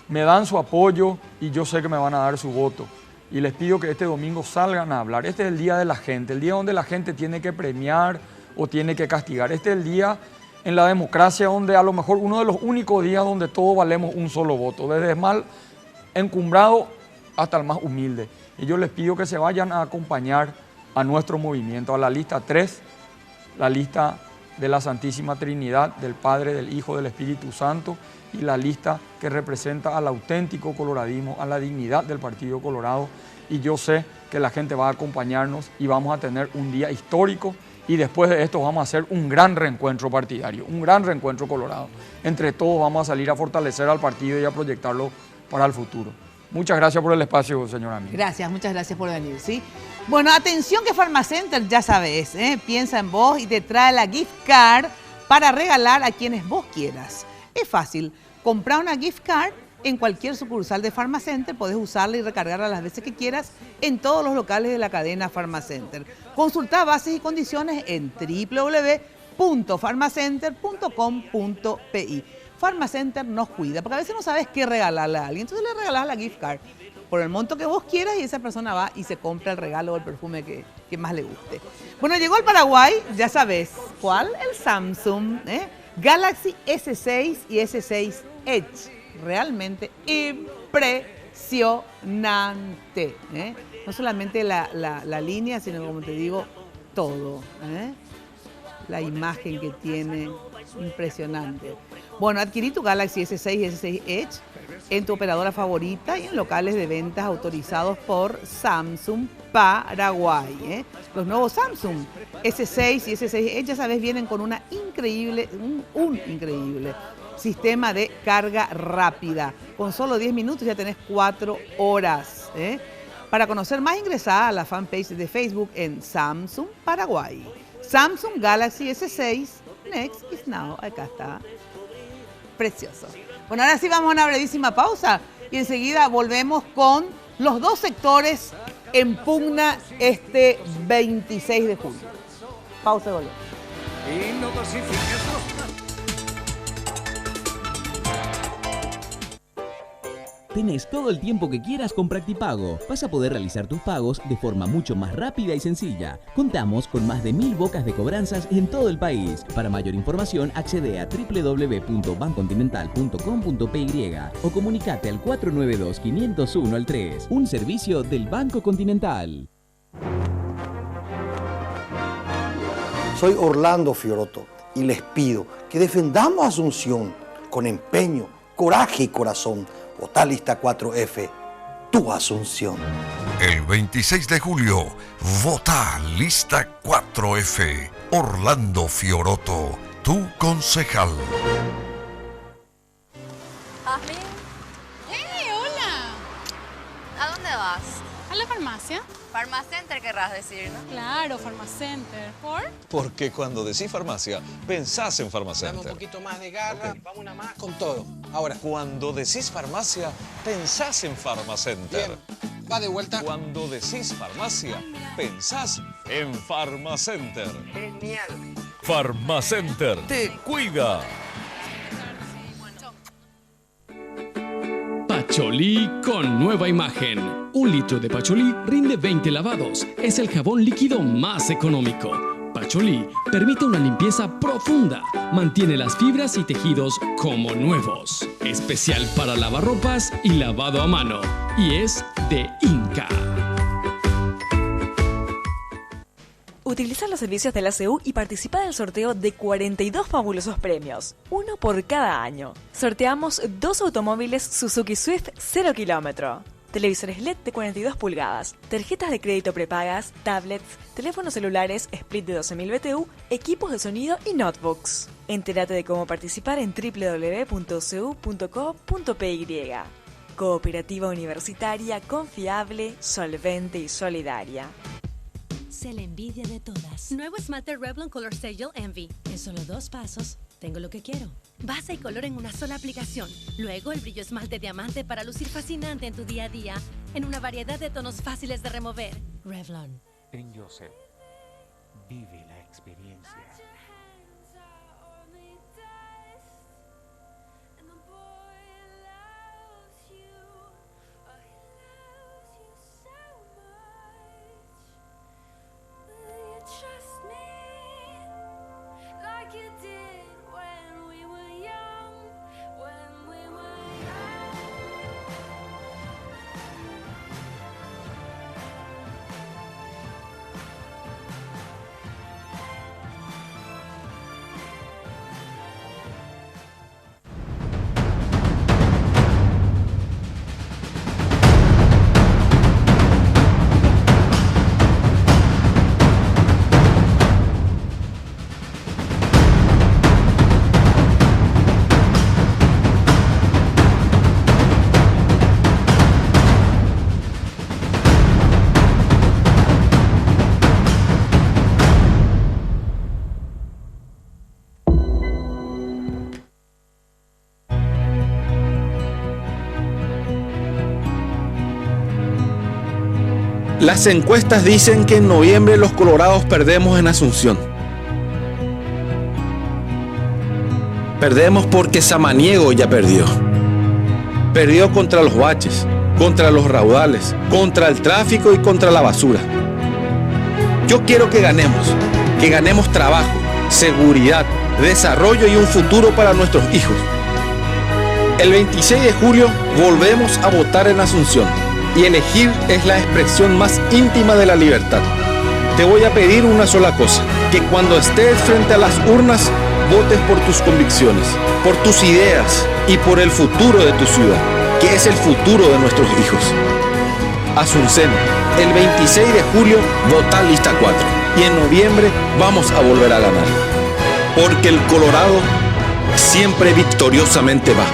me dan su apoyo y yo sé que me van a dar su voto. Y les pido que este domingo salgan a hablar. Este es el día de la gente, el día donde la gente tiene que premiar o tiene que castigar. Este es el día en la democracia donde a lo mejor uno de los únicos días donde todos valemos un solo voto, desde el más encumbrado hasta el más humilde. Y yo les pido que se vayan a acompañar a nuestro movimiento, a la lista 3, la lista de la Santísima Trinidad, del Padre, del Hijo, del Espíritu Santo, y la lista que representa al auténtico coloradismo, a la dignidad del Partido Colorado. Y yo sé que la gente va a acompañarnos y vamos a tener un día histórico, y después de esto vamos a hacer un gran reencuentro partidario, un gran reencuentro colorado. Entre todos vamos a salir a fortalecer al partido y a proyectarlo para el futuro. Muchas gracias por el espacio, señora Mina. Gracias, muchas gracias por venir, ¿sí? Bueno, atención que Pharmacenter, ya sabes, piensa en vos y te trae la gift card para regalar a quienes vos quieras. Es fácil, comprar una gift card en cualquier sucursal de Pharmacenter, podés usarla y recargarla las veces que quieras en todos los locales de la cadena Pharmacenter. Consulta bases y condiciones en www.pharmacenter.com.pi. Pharmacenter nos cuida, porque a veces no sabes qué regalarle a alguien, entonces le regalás la gift card. por el monto que vos quieras y esa persona va y se compra el regalo o el perfume que más le guste. Bueno, llegó al Paraguay, ya sabes, ¿cuál? El Samsung, Galaxy S6 y S6 Edge. Realmente impresionante. No solamente la línea, sino como te digo, todo. La imagen que tiene, impresionante. Bueno, adquirí tu Galaxy S6 y S6 Edge en tu operadora favorita y en locales de ventas autorizados por Samsung Paraguay. Los nuevos Samsung S6 y S6 Edge, ya sabes, vienen con un increíble sistema de carga rápida. Con solo 10 minutos ya tenés 4 horas. Para conocer más, ingresá a la fanpage de Facebook en Samsung Paraguay. Samsung Galaxy S6 Next is now. Acá está. Precioso. Bueno, ahora sí vamos a una brevísima pausa y enseguida volvemos con los dos sectores en pugna este 26 de julio. Pausa y volvemos. Tenés todo el tiempo que quieras con Practipago. Vas a poder realizar tus pagos de forma mucho más rápida y sencilla. Contamos con más de 1000 bocas de cobranzas en todo el país. Para mayor información, accede a www.bancocontinental.com.py o comunicate al 492-501-3. Un servicio del Banco Continental. Soy Orlando Fiorotto y les pido que defendamos a Asunción con empeño, coraje y corazón. Vota lista 4F, tu Asunción. El 26 de julio, vota lista 4F. Orlando Fiorotto, tu concejal. Jazmín. Hola! ¿A dónde vas? ¿A la farmacia? Farmacenter querrás decir, ¿no? Claro, Farmacenter. ¿Por? Porque cuando decís farmacia, pensás en Dame Farmacenter. un poquito más de garra, vamos una más con todo. Ahora. Cuando decís farmacia, pensás en Farmacenter. Bien, va de vuelta. Cuando decís farmacia, pensás en Farmacenter. Genial. Farmacenter te cuida. Pacholí con nueva imagen. 1 litro de Pacholí rinde 20 lavados. Es el jabón líquido más económico. Pacholí permite una limpieza profunda. Mantiene las fibras y tejidos como nuevos. Especial para lavarropas y lavado a mano. Y es de Inca. Utiliza los servicios de la CEU y participa del sorteo de 42 fabulosos premios, uno por cada año. Sorteamos 2 automóviles Suzuki Swift 0 kilómetro, televisores LED de 42 pulgadas, tarjetas de crédito prepagas, tablets, teléfonos celulares split de 12.000 BTU, equipos de sonido y notebooks. Entérate de cómo participar en www.cu.co.py. Cooperativa universitaria confiable, solvente y solidaria. Sé la envidia de todas. Nuevo esmalte Revlon Color Gel Envy. En solo 2 pasos, tengo lo que quiero. Base y color en una sola aplicación. Luego el brillo esmalte diamante para lucir fascinante en tu día a día. En una variedad de tonos fáciles de remover. Revlon. En Joseph, vive la experiencia. Las encuestas dicen que en noviembre los colorados perdemos en Asunción. Perdemos porque Samaniego ya perdió. Perdió contra los Baches, contra los raudales, contra el tráfico y contra la basura. Yo quiero que ganemos trabajo, seguridad, desarrollo y un futuro para nuestros hijos. El 26 de julio volvemos a votar en Asunción y elegir es la expresión más íntima de la libertad. Te voy a pedir una sola cosa, que cuando estés frente a las urnas, votes por tus convicciones, por tus ideas y por el futuro de tu ciudad, que es el futuro de nuestros hijos. Asunción, el 26 de julio, vota lista 4 y en noviembre vamos a volver a ganar. Porque el Colorado siempre victoriosamente va.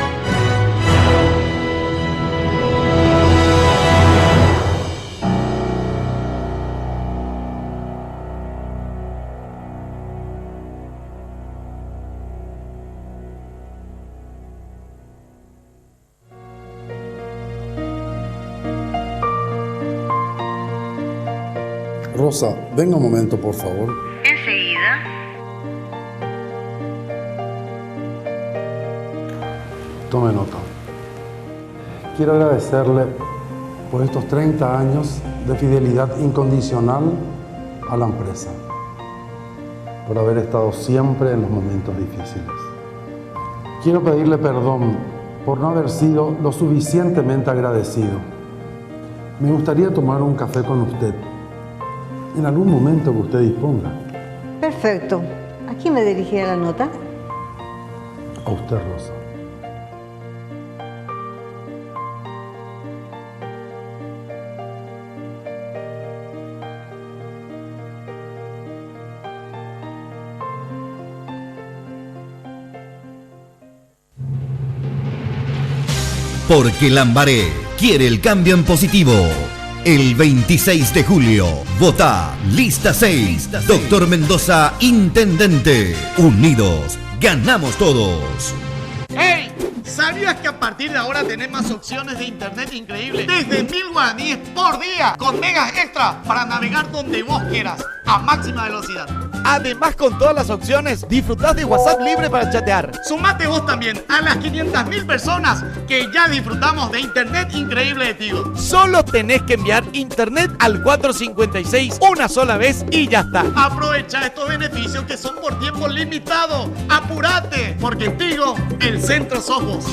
Rosa, venga un momento, por favor. Enseguida. Tome nota. Quiero agradecerle por estos 30 años de fidelidad incondicional a la empresa, por haber estado siempre en los momentos difíciles. Quiero pedirle perdón por no haber sido lo suficientemente agradecido. Me gustaría tomar un café con usted en algún momento que usted disponga. Perfecto. ¿A quién me dirigirá la nota? A usted, Rosa. Porque Lambaré quiere el cambio en positivo. El 26 de julio, vota lista 6, Doctor Mendoza, intendente. Unidos, ganamos todos. ¡Hey! ¿Sabías que a partir de ahora tenés más opciones de internet increíbles? Desde 1000 guaraníes por día, con megas extra para navegar donde vos quieras, a máxima velocidad. Además, con todas las opciones, disfrutás de WhatsApp libre para chatear. Sumate vos también a las 500.000 personas que ya disfrutamos de internet increíble de Tigo. Solo tenés que enviar internet al 456 una sola vez y ya está. Aprovecha estos beneficios que son por tiempo limitado. ¡Apúrate! Porque en Tigo, el centro sos vos.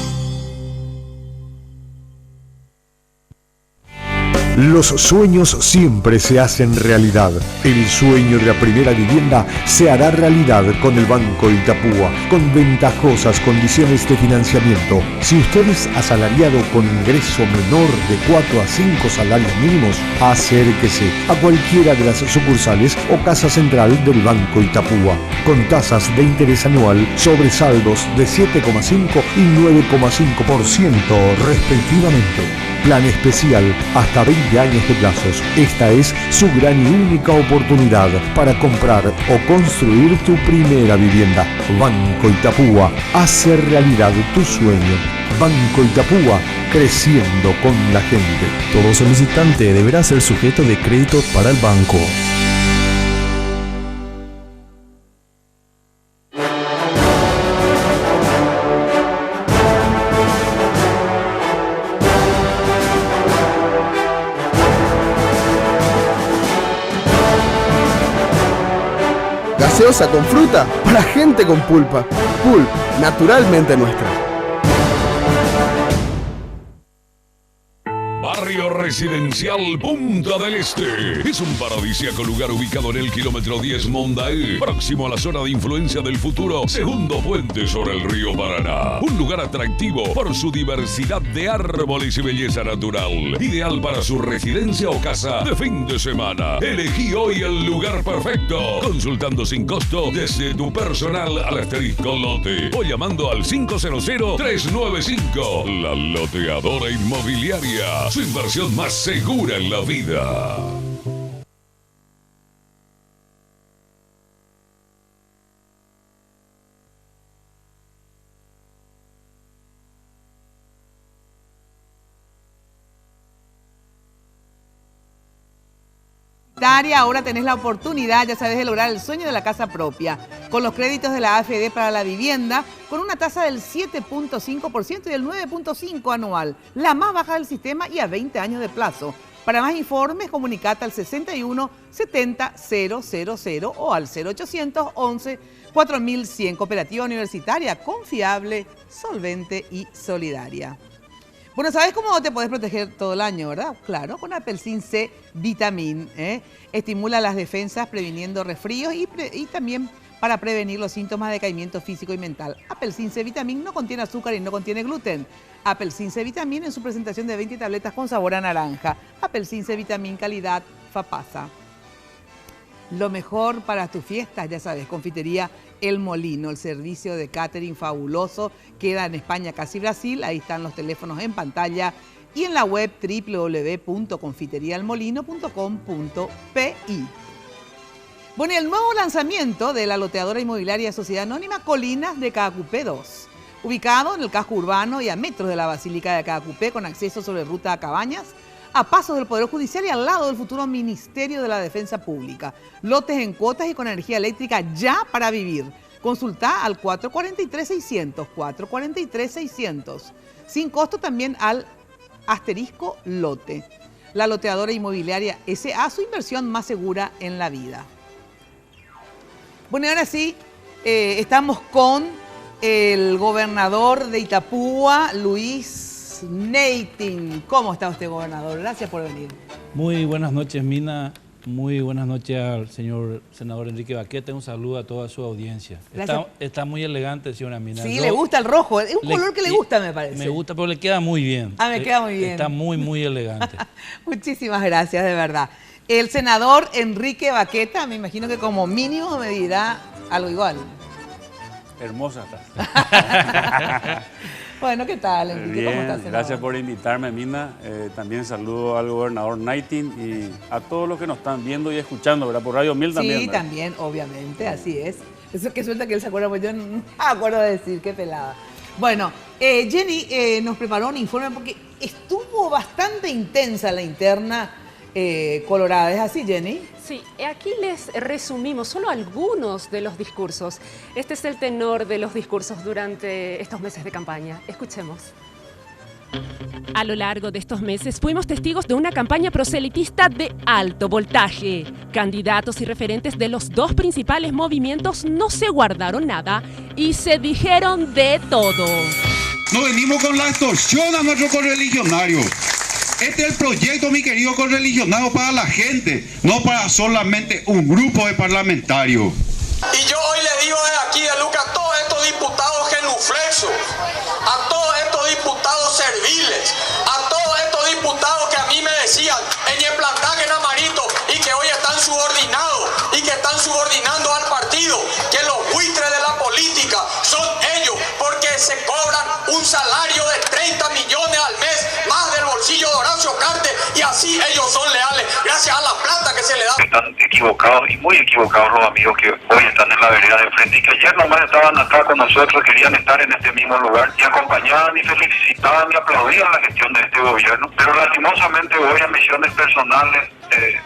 Los sueños siempre se hacen realidad. El sueño de la primera vivienda se hará realidad con el Banco Itapúa, con ventajosas condiciones de financiamiento. Si usted es asalariado con ingreso menor de 4 a 5 salarios mínimos, acérquese a cualquiera de las sucursales o casa central del Banco Itapúa, con tasas de interés anual sobre saldos de 7,5 y 9,5% respectivamente. Plan especial hasta 20 años de plazos. Esta es su gran y única oportunidad para comprar o construir tu primera vivienda. Banco Itapúa, hace realidad tu sueño. Banco Itapúa, creciendo con la gente. Todo solicitante deberá ser sujeto de crédito para el banco. Gaseosa con fruta para gente con pulpa. Pulp, naturalmente nuestra. Barrio Residencial Punta del Este. Es un paradisíaco lugar ubicado en el kilómetro 10 Mondaí, próximo a la zona de influencia del futuro segundo puente sobre el río Paraná. Un lugar atractivo por su diversidad de árboles y belleza natural. Ideal para su residencia o casa de fin de semana. Elegí hoy el lugar perfecto, consultando sin costo desde tu personal al asterisco lote o llamando al 500-395. La Loteadora Inmobiliaria. Su inversión más segura en la vida. Universitaria ahora tenés la oportunidad, ya sabes, de lograr el sueño de la casa propia. Con los créditos de la AFD para la vivienda, con una tasa del 7.5% y del 9.5% anual, la más baja del sistema y a 20 años de plazo. Para más informes, comunicate al 61 70 000 o al 0800 11 4100. Cooperativa Universitaria, confiable, solvente y solidaria. Bueno, ¿sabes cómo te podés proteger todo el año, verdad? Claro, con Apelsin C Vitamin. Estimula las defensas previniendo resfríos y también para prevenir los síntomas de decaimiento físico y mental. Apelsin C Vitamin no contiene azúcar y no contiene gluten. Apelsin C Vitamin en su presentación de 20 tabletas con sabor a naranja. Apelsin C Vitamin calidad Fapasa. Lo mejor para tus fiestas, ya sabes, Confitería El Molino, el servicio de catering fabuloso, queda en España, casi Brasil, ahí están los teléfonos en pantalla y en la web www.confiterialmolino.com.pi. Bueno, y el nuevo lanzamiento de la loteadora inmobiliaria Sociedad Anónima Colinas de Caacupé 2, ubicado en el casco urbano y a metros de la Basílica de Caacupé, con acceso sobre ruta a Cabañas, a pasos del Poder Judicial y al lado del futuro Ministerio de la Defensa Pública. Lotes en cuotas y con energía eléctrica ya para vivir. Consulta al 443-600, 443-600. Sin costo también al asterisco lote. La loteadora inmobiliaria SA, su inversión más segura en la vida. Bueno, y ahora sí, estamos con el gobernador de Itapúa, Luis Neitin. ¿Cómo está usted, gobernador? Gracias por venir. Muy buenas noches, Mina. Muy buenas noches al señor senador Enrique Baqueta. Un saludo a toda su audiencia. Está muy elegante, señora Mina. Sí, le gusta el rojo. Es un color que le gusta, me parece. Me gusta, pero le queda muy bien. Ah, me queda muy bien. Está muy, muy elegante. Muchísimas gracias, de verdad. El senador Enrique Baqueta, me imagino que como mínimo me dirá algo igual. Hermosa está. Bueno, ¿qué tal, Enrique? Bien, ¿Cómo estás, senador? Gracias por invitarme, Mina. También saludo al gobernador Neitin y a todos los que nos están viendo y escuchando, ¿verdad? Por Radio 1000 también. Sí, ¿verdad? también, obviamente, así es. Eso que suelta que él se acuerda, pues yo no me acuerdo de decir, qué pelada. Bueno, Jenny nos preparó un informe porque estuvo bastante intensa la interna colorada. ¿Es así, Jenny? Sí, aquí les resumimos solo algunos de los discursos. Este es el tenor de los discursos durante estos meses de campaña. Escuchemos. A lo largo de estos meses fuimos testigos de una campaña proselitista de alto voltaje. Candidatos y referentes de los dos principales movimientos no se guardaron nada y se dijeron de todo. No venimos con la extorsión a nuestros correligionarios. Este es el proyecto, mi querido correligionado, para la gente, no para solamente un grupo de parlamentarios. Y yo hoy les digo desde aquí de Lucas a todos estos diputados genuflexos, a todos estos diputados serviles, a todos estos diputados que a mí me decían en Yeplantaje, en Amarito, y que hoy están subordinados y que están subordinando al partido, que los buitres de la política son ellos, porque se cobran un salario de 30 millones al mes, más del bolsillo de Horacio Cartes, y así ellos son leales, gracias a la plata que se le da. Están equivocados y muy equivocados los amigos que hoy están en la vereda de frente y que ayer nomás estaban acá con nosotros, querían estar en este mismo lugar y acompañaban y felicitaban y aplaudían la gestión de este gobierno, pero lastimosamente hoy a misiones personales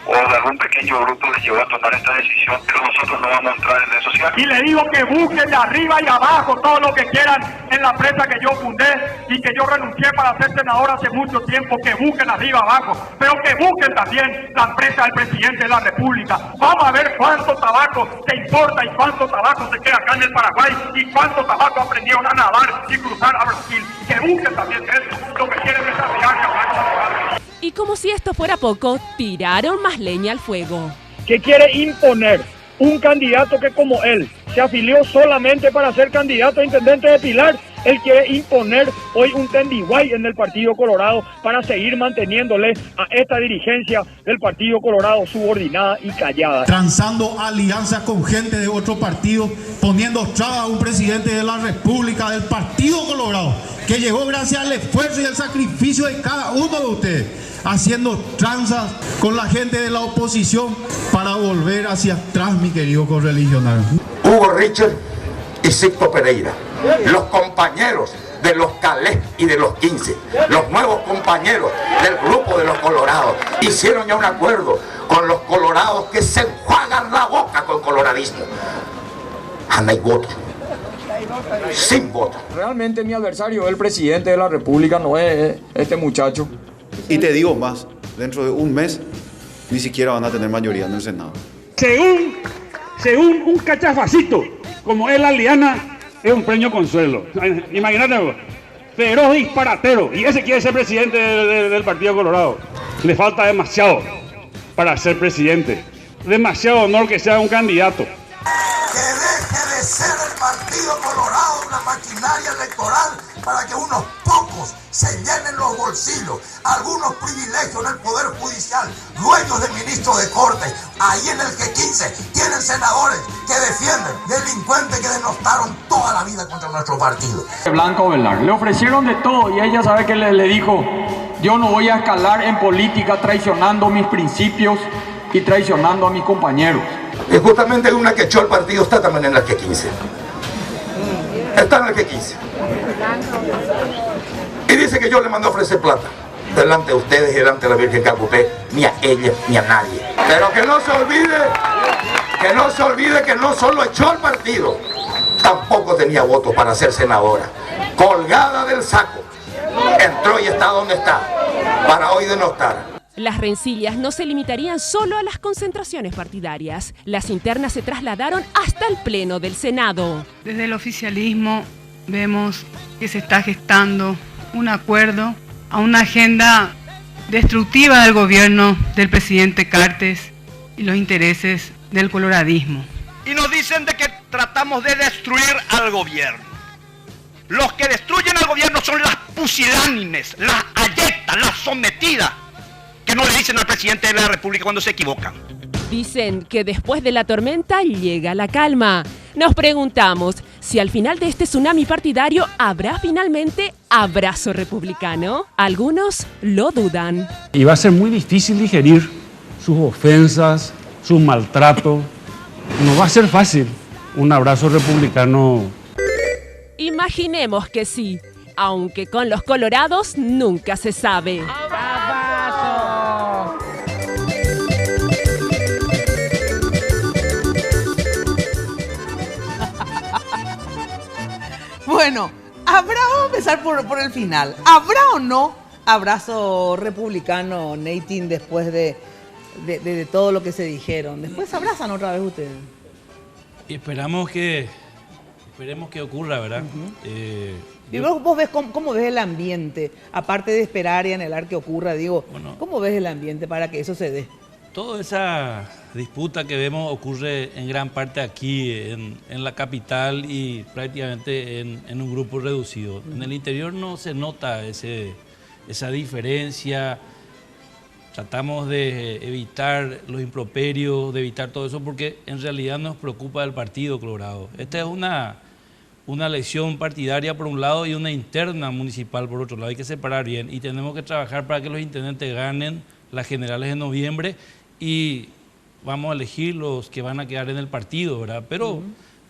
o de algún pequeño grupo les llevó a tomar esta decisión, pero nosotros no vamos a entrar en eso. Y le digo que busquen de arriba y abajo todo lo que quieran en la empresa que yo fundé y que yo renuncié para ser senador hace mucho tiempo, que busquen arriba abajo, pero que busquen también la empresa del presidente de la República. Vamos a ver cuánto tabaco se importa y cuánto tabaco se queda acá en el Paraguay y cuánto tabaco aprendieron a nadar y cruzar a Brasil. Que busquen también eso, lo que quieren desarrollar y hablar. Y como si esto fuera poco, tiraron más leña al fuego. Que quiere imponer un candidato que como él se afilió solamente para ser candidato a intendente de Pilar. Él quiere imponer hoy un tendiguay en el Partido Colorado para seguir manteniéndole a esta dirigencia del Partido Colorado subordinada y callada. Transando alianzas con gente de otro partido, poniendo trabas a un presidente de la República, del Partido Colorado, que llegó gracias al esfuerzo y el sacrificio de cada uno de ustedes, haciendo tranzas con la gente de la oposición para volver hacia atrás, mi querido correligionario. Hugo Richard y Sixto Pereira, los compañeros de los Calés y de los 15, los nuevos compañeros del grupo de los Colorados, hicieron ya un acuerdo con con los colorados que se enjuagan la boca con coloradismo. No hay voto. Sin voto. Realmente mi adversario, el presidente de la República, no es este muchacho. Y te digo más, dentro de un mes ni siquiera van a tener mayoría en el Senado. Según un cachafacito, como es la liana, es un premio consuelo. Imagínate, feroz disparatero. Y ese quiere ser presidente del Partido Colorado. Le falta demasiado para ser presidente. Demasiado honor que sea un candidato. Que deje de ser el Partido Colorado una maquinaria electoral para que unos pocos se llenen los bolsillos, algunos privilegios en el Poder Judicial, dueños de ministros de corte. Ahí en el G15 tienen senadores que defienden delincuentes que denostaron toda la vida contra nuestro partido. Blanco Velar, le ofrecieron de todo y ella sabe que le dijo: yo no voy a escalar en política traicionando mis principios y traicionando a mis compañeros. Y justamente una que echó el partido está también en el G15. Está en el G15. Y dice que yo le mandé a ofrecer plata delante de ustedes y delante de la Virgen Cacupé, ni a ella ni a nadie. Pero que no se olvide que no solo echó el partido, tampoco tenía votos para ser senadora. Colgada del saco, entró y está donde está, para hoy denostar. Las rencillas no se limitarían solo a las concentraciones partidarias. Las internas se trasladaron hasta el Pleno del Senado. Desde el oficialismo vemos que se está gestando un acuerdo a una agenda destructiva del gobierno del presidente Cartes y los intereses del coloradismo. Y nos dicen de que tratamos de destruir al gobierno. Los que destruyen al gobierno son las pusilánimes, las ayetas, las sometidas, que no le dicen al presidente de la República cuando se equivocan. Dicen que después de la tormenta llega la calma. Nos preguntamos si al final de este tsunami partidario habrá finalmente abrazo republicano. Algunos lo dudan. Y va a ser muy difícil digerir sus ofensas, sus maltratos. No va a ser fácil un abrazo republicano. Imaginemos que sí, aunque con los colorados nunca se sabe. Bueno, vamos a empezar por el final. ¿Habrá o no abrazo republicano, Neitin, después de todo lo que se dijeron? Después se abrazan otra vez ustedes. Y esperemos que ocurra, ¿verdad? Y vos ves cómo ves el ambiente, aparte de esperar y anhelar que ocurra, digo, ¿cómo ves el ambiente para que eso se dé? Toda esa disputa que vemos ocurre en gran parte aquí, en la capital y prácticamente en un grupo reducido. En el interior no se nota esa diferencia. Tratamos de evitar los improperios, de evitar todo eso, porque en realidad nos preocupa el Partido Colorado. Esta es una elección partidaria por un lado y una interna municipal por otro lado. Hay que separar bien y tenemos que trabajar para que los intendentes ganen las generales en noviembre y vamos a elegir los que van a quedar en el partido, ¿verdad? Pero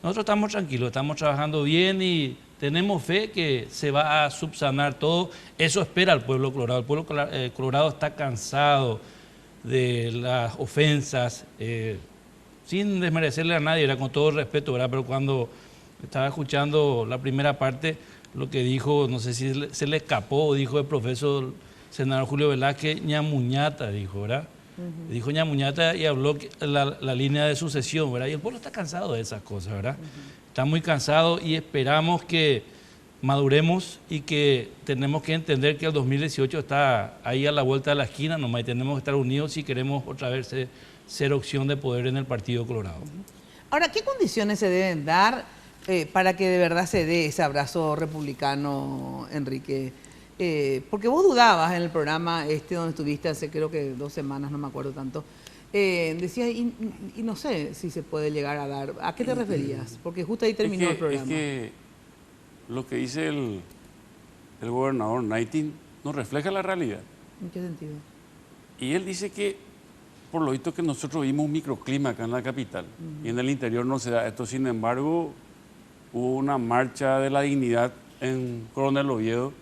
nosotros estamos tranquilos, estamos trabajando bien y tenemos fe que se va a subsanar todo. Eso espera el pueblo colorado. El pueblo colorado está cansado de las ofensas, sin desmerecerle a nadie, era con todo respeto, ¿verdad? Pero cuando estaba escuchando la primera parte, lo que dijo, no sé si se le escapó, dijo el profesor senador Julio Velázquez, ñamuñata, dijo, ¿verdad? Dijo ñamuñata y habló la línea de sucesión, ¿verdad? Y el pueblo está cansado de esas cosas, ¿verdad? Está muy cansado y esperamos que maduremos y que tenemos que entender que el 2018 está ahí a la vuelta de la esquina nomás y tenemos que estar unidos si queremos otra vez ser opción de poder en el Partido Colorado. Ahora, ¿qué condiciones se deben dar para que de verdad se dé ese abrazo republicano, Enrique? Porque vos dudabas en el programa donde estuviste hace creo que 2 semanas, no me acuerdo tanto, decías, y no sé si se puede llegar a dar. ¿A qué te referías? Porque justo ahí terminó el programa. Es que lo que dice el gobernador Neitin no refleja la realidad. ¿En qué sentido? Y él dice que, por lo visto, que nosotros vimos un microclima acá en la capital y en el interior no se da esto. Sin embargo, hubo una marcha de la dignidad en Coronel Oviedo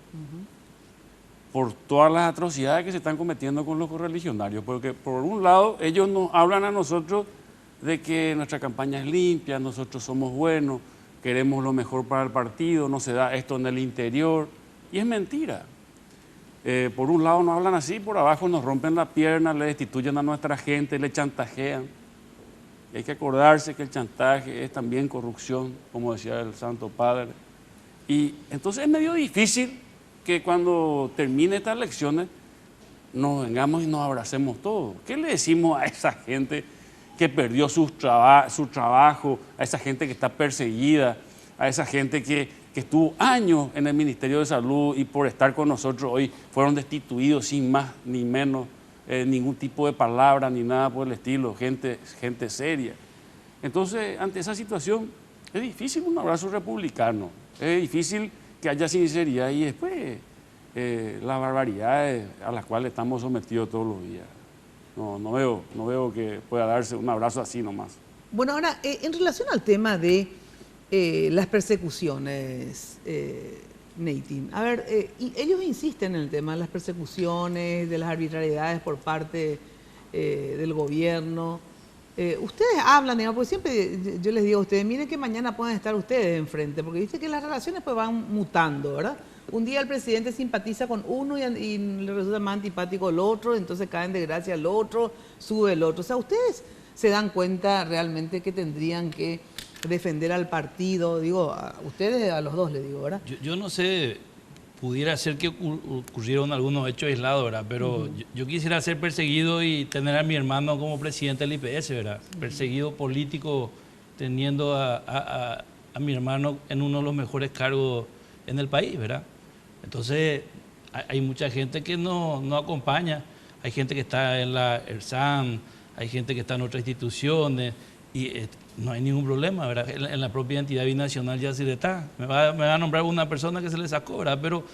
por todas las atrocidades que se están cometiendo con los correligionarios, porque por un lado ellos nos hablan a nosotros de que nuestra campaña es limpia, nosotros somos buenos, queremos lo mejor para el partido, no se da esto en el interior, y es mentira. Por un lado nos hablan así, por abajo nos rompen la pierna, le destituyen a nuestra gente, le chantajean. Y hay que acordarse que el chantaje es también corrupción, como decía el Santo Padre. Y entonces es medio difícil que cuando termine estas elecciones nos vengamos y nos abracemos todos. ¿Qué le decimos a esa gente que perdió su trabajo, a esa gente que está perseguida, a esa gente que estuvo años en el Ministerio de Salud y por estar con nosotros hoy fueron destituidos sin más ni menos ningún tipo de palabra ni nada por el estilo, gente seria? Entonces, ante esa situación, es difícil un abrazo republicano, es difícil que haya sinceridad y después las barbaridades a las cuales estamos sometidos todos los días. No veo que pueda darse un abrazo así nomás. Bueno, ahora, en relación al tema de las persecuciones, Neitin, a ver, ellos insisten en el tema de las persecuciones, de las arbitrariedades por parte del gobierno. Ustedes hablan, digamos, porque siempre yo les digo a ustedes, miren que mañana pueden estar ustedes enfrente, porque viste que las relaciones pues van mutando, ¿verdad? Un día el presidente simpatiza con uno y le resulta más antipático el otro, entonces caen de gracia el otro, sube el otro. O sea, ustedes se dan cuenta realmente que tendrían que defender al partido, digo, a ustedes, a los dos les digo, ¿verdad? Yo no sé, pudiera ser que ocurrieron algunos hechos aislados, ¿verdad? Pero yo quisiera ser perseguido y tener a mi hermano como presidente del IPS, ¿verdad? Perseguido político, teniendo a mi hermano en uno de los mejores cargos en el país, ¿verdad? Entonces, hay mucha gente que no acompaña, hay gente que está en la ERSAN, hay gente que está en otras instituciones y no hay ningún problema, ¿verdad? En la propia entidad binacional ya se le está. Me va a nombrar una persona que se le sacó, ¿verdad? Pero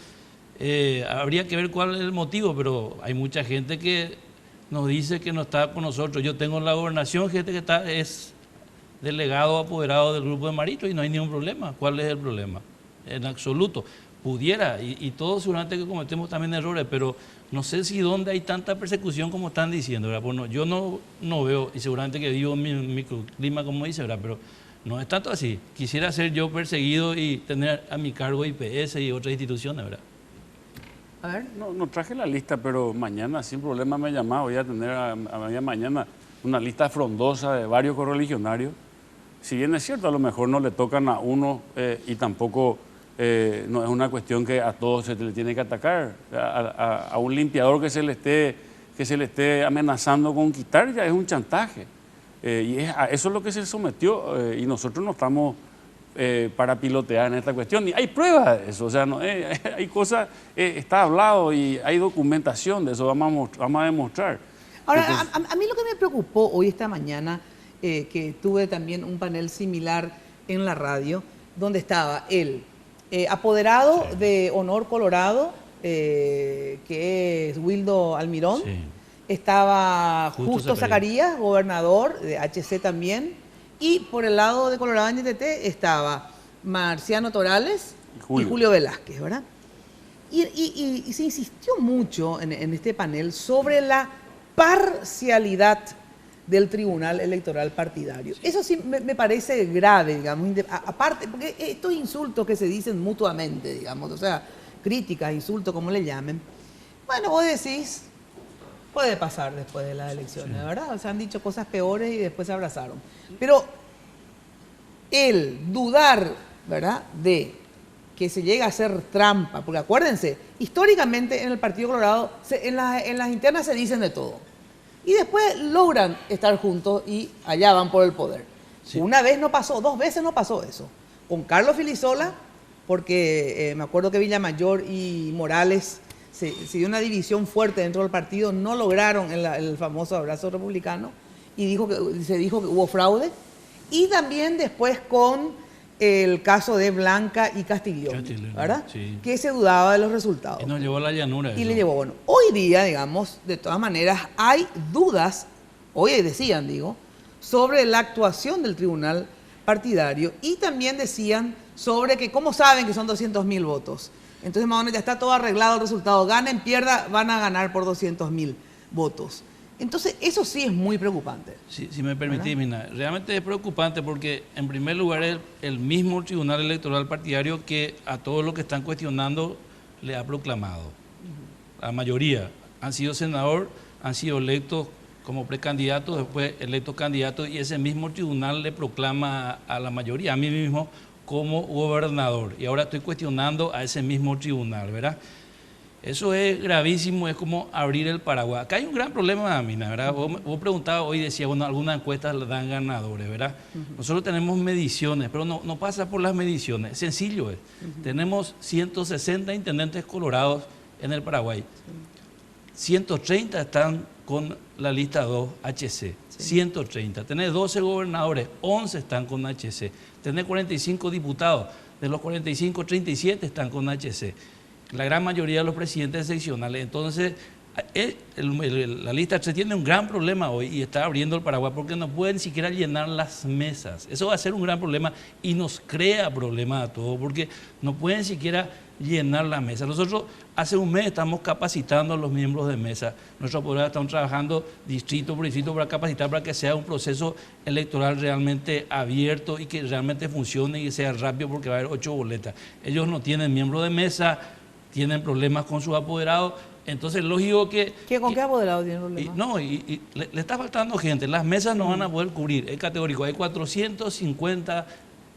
habría que ver cuál es el motivo, pero hay mucha gente que nos dice que no está con nosotros. Yo tengo en la gobernación gente que es delegado apoderado del grupo de Marito y no hay ningún problema. ¿Cuál es el problema? En absoluto. Pudiera, y todos seguramente que cometemos también errores, pero no sé si dónde hay tanta persecución como están diciendo, ¿verdad? Bueno, yo no veo, y seguramente que vivo en mi microclima como dice, ¿verdad? Pero no es tanto así. Quisiera ser yo perseguido y tener a mi cargo IPS y otras instituciones, ¿verdad? A ver. No traje la lista, pero mañana sin problema me he llamado. Voy a tener mañana una lista frondosa de varios correligionarios. Si bien es cierto, a lo mejor no le tocan a uno y tampoco... no es una cuestión que a todos se le tiene que atacar. A un limpiador que se le esté amenazando con quitar ya es un chantaje. Y eso es lo que se sometió y nosotros no estamos para pilotear en esta cuestión. Y hay pruebas de eso, o sea, hay cosas, está hablado y hay documentación de eso, vamos a demostrar. Ahora, entonces, a mí lo que me preocupó hoy, esta mañana, que tuve también un panel similar en la radio, donde estaba él, apoderado de Honor Colorado, que es Wildo Almirón, sí. Estaba Justo Zacarías, gobernador de HC también, y por el lado de Colorado NTT estaba Marciano Torales y Julio Velázquez, ¿verdad? Y se insistió mucho en este panel sobre la parcialidad del Tribunal Electoral Partidario. Sí. Eso sí me parece grave, digamos, aparte, porque estos insultos que se dicen mutuamente, digamos, o sea, críticas, insultos, como le llamen, bueno, vos decís, puede pasar después de las elecciones, sí. ¿Verdad? O sea, han dicho cosas peores y después se abrazaron. Pero el dudar, ¿verdad?, de que se llegue a hacer trampa, porque acuérdense, históricamente en el Partido Colorado, en las internas se dicen de todo. Y después logran estar juntos y allá van por el poder. Sí. Una vez no pasó, 2 veces no pasó eso. Con Carlos Filisola, porque me acuerdo que Villamayor y Morales se dio una división fuerte dentro del partido, no lograron el famoso abrazo republicano y se dijo que hubo fraude. Y también después con el caso de Blanca y Castiglione, ¿verdad? Sí. Que se dudaba de los resultados. Y nos llevó a la llanura. Y le llevó, bueno, hoy día, digamos, de todas maneras, hay dudas, hoy decían, digo, sobre la actuación del tribunal partidario y también decían sobre que, ¿cómo saben que son 200.000 votos? Entonces, más o menos ya está todo arreglado el resultado. Ganen, pierda, van a ganar por 200.000 votos. Entonces, eso sí es muy preocupante. Si me permitís, Mina, realmente es preocupante porque, en primer lugar, es el mismo Tribunal Electoral Partidario que a todos los que están cuestionando le ha proclamado. La mayoría han sido senador, han sido electos como precandidatos, después electos candidatos, y ese mismo tribunal le proclama a la mayoría, a mí mismo, como gobernador. Y ahora estoy cuestionando a ese mismo tribunal, ¿verdad? Eso es gravísimo, es como abrir el paraguas. Acá hay un gran problema, Mina, ¿verdad? Vos preguntabas hoy, decía, bueno, algunas encuestas le dan ganadores, ¿verdad? Nosotros tenemos mediciones, pero no pasa por las mediciones. Sencillo es. Tenemos 160 intendentes colorados en el Paraguay. 130 están con la lista 2 HC. 130. Tenés 12 gobernadores, 11 están con HC. Tenés 45 diputados. De los 45, 37 están con HC. La gran mayoría de los presidentes seccionales. Entonces, la lista 3 tiene un gran problema hoy y está abriendo el Paraguay porque no pueden ni siquiera llenar las mesas. Eso va a ser un gran problema y nos crea problemas a todos porque no pueden siquiera llenar la mesa. Nosotros hace un mes estamos capacitando a los miembros de mesa. Nuestros apoderados están trabajando distrito por distrito para capacitar para que sea un proceso electoral realmente abierto y que realmente funcione y sea rápido porque va a haber 8 boletas. Ellos no tienen miembros de mesa, tienen problemas con sus apoderados. Entonces, lógico que... ¿Con qué apoderado tiene problemas? Le está faltando gente. Las mesas no van a poder cubrir. Es categórico. Hay 450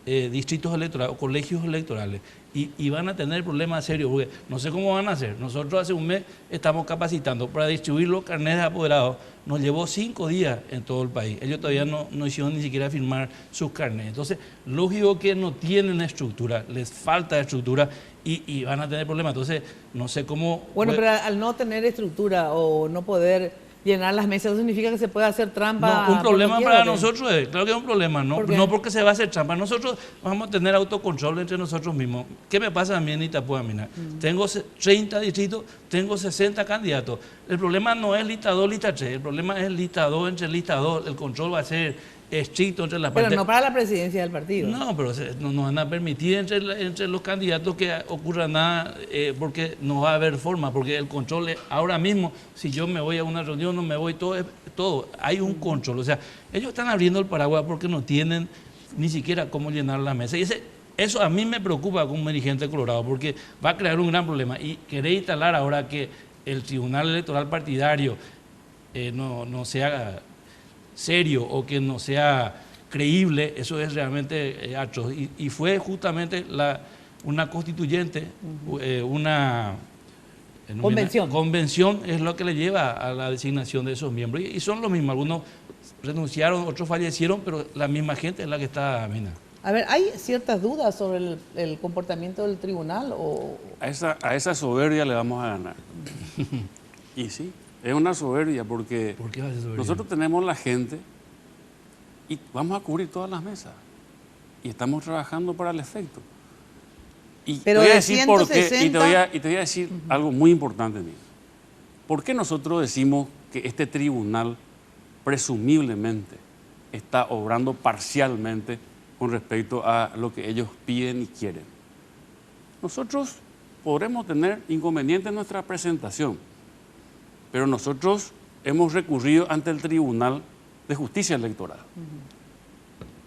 distritos electorales o colegios electorales y van a tener problemas serios porque no sé cómo van a hacer. Nosotros hace un mes estamos capacitando para distribuir los carnets de apoderados. Nos llevó 5 días en todo el país. Ellos todavía no hicieron ni siquiera firmar sus carnets. Entonces, lógico que no tienen estructura, les falta estructura y van a tener problemas. Entonces, no sé cómo... Bueno, pero al no tener estructura o no poder llenar las mesas, ¿eso significa que se puede hacer trampa? No, un problema para nosotros es, claro que es un problema, no porque se va a hacer trampa. Nosotros vamos a tener autocontrol entre nosotros mismos. ¿Qué me pasa a mí en Itapúa, Mina? Tengo 30 distritos, tengo 60 candidatos. El problema no es lista 2, lista 3, el problema es lista 2 entre lista 2. El control va a ser estricto entre las partes. Pero no para la presidencia del partido. No, pero no nos van a permitir entre los candidatos que ocurra nada porque no va a haber forma, porque el control es, ahora mismo, si yo me voy a una reunión, no me voy, todo, hay un control. O sea, ellos están abriendo el paraguas porque no tienen ni siquiera cómo llenar la mesa. Y eso a mí me preocupa como dirigente colorado, porque va a crear un gran problema. Y querer instalar ahora que el Tribunal Electoral Partidario no sea serio o que no sea creíble, eso es realmente atroz. Y fue justamente una constituyente, una convención es lo que le lleva a la designación de esos miembros. Y son los mismos, algunos renunciaron, otros fallecieron, pero la misma gente es la que está, Mina. A ver, ¿hay ciertas dudas sobre el comportamiento del tribunal? A esa soberbia le vamos a ganar. Y sí. Es una soberbia porque ¿por qué va a ser soberbia? Nosotros tenemos la gente y vamos a cubrir todas las mesas. Y estamos trabajando para el efecto. Y pero te voy a decir 160... por qué, y te voy a decir algo muy importante, Miguel. ¿Por qué nosotros decimos que este tribunal presumiblemente está obrando parcialmente con respecto a lo que ellos piden y quieren? Nosotros podremos tener inconvenientes en nuestra presentación, pero nosotros hemos recurrido ante el Tribunal de Justicia Electoral.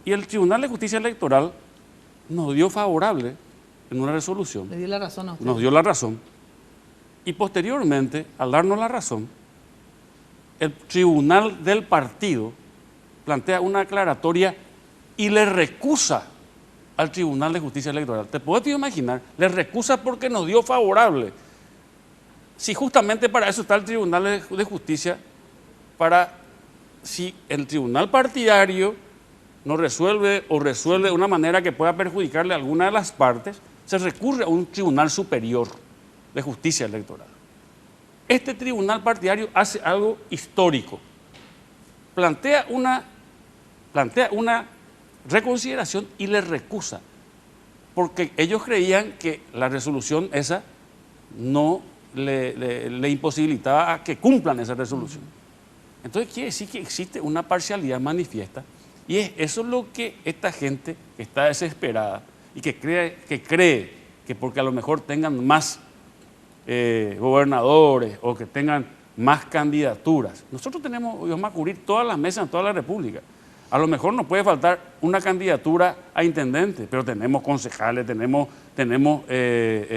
Y el Tribunal de Justicia Electoral nos dio favorable en una resolución. Le dio la razón a usted. Nos dio la razón. Y posteriormente, al darnos la razón, el Tribunal del Partido plantea una aclaratoria y le recusa al Tribunal de Justicia Electoral. ¿Te puedes imaginar? Le recusa porque nos dio favorable. Si justamente para eso está el Tribunal de Justicia, si el tribunal partidario no resuelve o resuelve de una manera que pueda perjudicarle a alguna de las partes, se recurre a un tribunal superior de justicia electoral. Este tribunal partidario hace algo histórico. Plantea una reconsideración y le recusa, porque ellos creían que la resolución esa no le imposibilitaba a que cumplan esa resolución. Entonces quiere decir que existe una parcialidad manifiesta y eso es lo que esta gente que está desesperada y que cree que porque a lo mejor tengan más gobernadores o que tengan más candidaturas. Nosotros vamos a cubrir todas las mesas en toda la República. A lo mejor nos puede faltar una candidatura a intendente, pero tenemos concejales, tenemos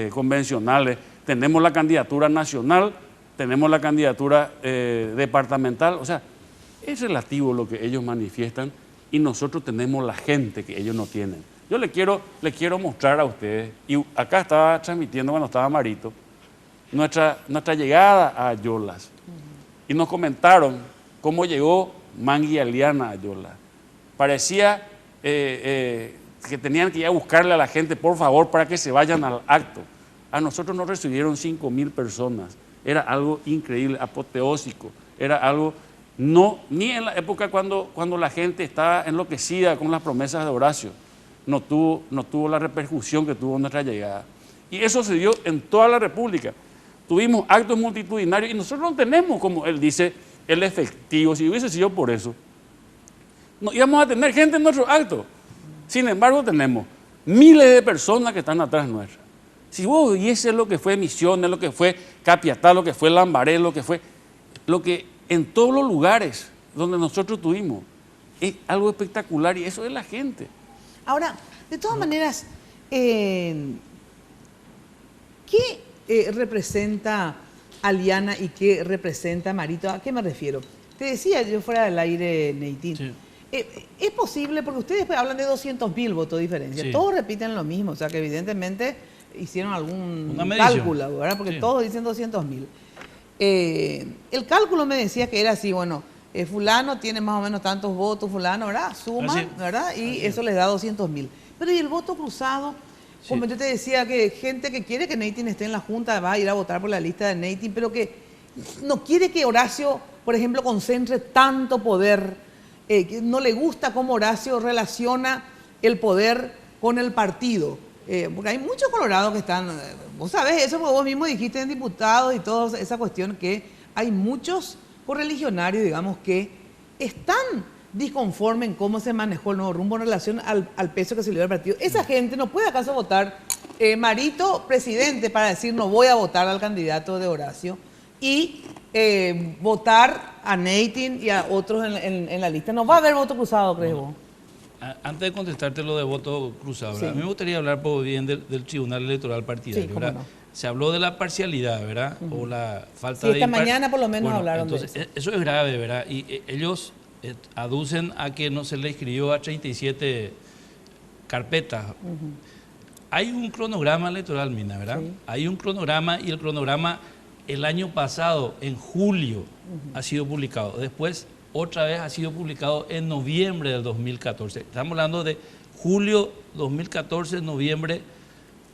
convencionales, tenemos la candidatura nacional, tenemos la candidatura departamental. O sea, es relativo lo que ellos manifiestan y nosotros tenemos la gente que ellos no tienen. Yo le quiero mostrar a ustedes, y acá estaba transmitiendo cuando estaba Marito, nuestra llegada a Ayolas. Y nos comentaron cómo llegó Mangui Aliana a Ayolas. Parecía que tenían que ir a buscarle a la gente, por favor, para que se vayan al acto. A nosotros nos recibieron 5.000 personas. Era algo increíble, apoteósico. Era algo, ni en la época cuando la gente estaba enloquecida con las promesas de Horacio, no tuvo la repercusión que tuvo nuestra llegada. Y eso se dio en toda la República. Tuvimos actos multitudinarios y nosotros no tenemos, como él dice, el efectivo. Si hubiese sido por eso, no íbamos a tener gente en nuestros actos. Sin embargo, tenemos miles de personas que están atrás nuestra. Si vos vieses lo que fue Misiones, lo que fue Capiatá, lo que fue Lambaré, lo que en todos los lugares donde nosotros tuvimos, es algo espectacular y eso es la gente. Ahora, de todas maneras, ¿qué representa Aliana y qué representa Marito? ¿A qué me refiero? Te decía yo fuera del aire, Neitín. Sí. Es posible, porque ustedes después hablan de 200.000 votos de diferencia. Sí. Todos repiten lo mismo, o sea que evidentemente hicieron algún cálculo, ¿verdad? Porque sí, todos dicen 200.000. El cálculo me decía que era así, bueno, fulano tiene más o menos tantos votos, fulano, ¿verdad? Suman, ¿verdad? Y eso les da 200.000. Pero ¿y el voto cruzado? Sí. Como yo te decía, que gente que quiere que Neitín esté en la Junta va a ir a votar por la lista de Neitín, pero que no quiere que Horacio, por ejemplo, concentre tanto poder, que no le gusta cómo Horacio relaciona el poder con el partido. Porque hay muchos colorados que están, vos sabés eso porque vos mismo dijiste en diputados y toda esa cuestión, que hay muchos correligionarios, digamos, que están disconformes en cómo se manejó el nuevo rumbo en relación al peso que se le dio al partido. Esa gente no puede acaso votar Marito presidente para decir no voy a votar al candidato de Horacio y votar a Neitín y a otros en la lista. No va a haber voto cruzado, ¿crees vos? Antes de contestarte lo de voto cruzado, sí, a mí me gustaría hablar por bien del Tribunal Electoral Partidario, sí, ¿verdad? No. Se habló de la parcialidad, ¿verdad? O la falta de... esta mañana por lo menos hablaron entonces, de eso. Eso es grave, ¿verdad? Y ellos aducen a que no se le inscribió a 37 carpetas. Hay un cronograma electoral, Mina, ¿verdad? Sí. Hay un cronograma y el cronograma el año pasado, en julio, ha sido publicado. Después, otra vez ha sido publicado en noviembre del 2014. Estamos hablando de julio 2014, noviembre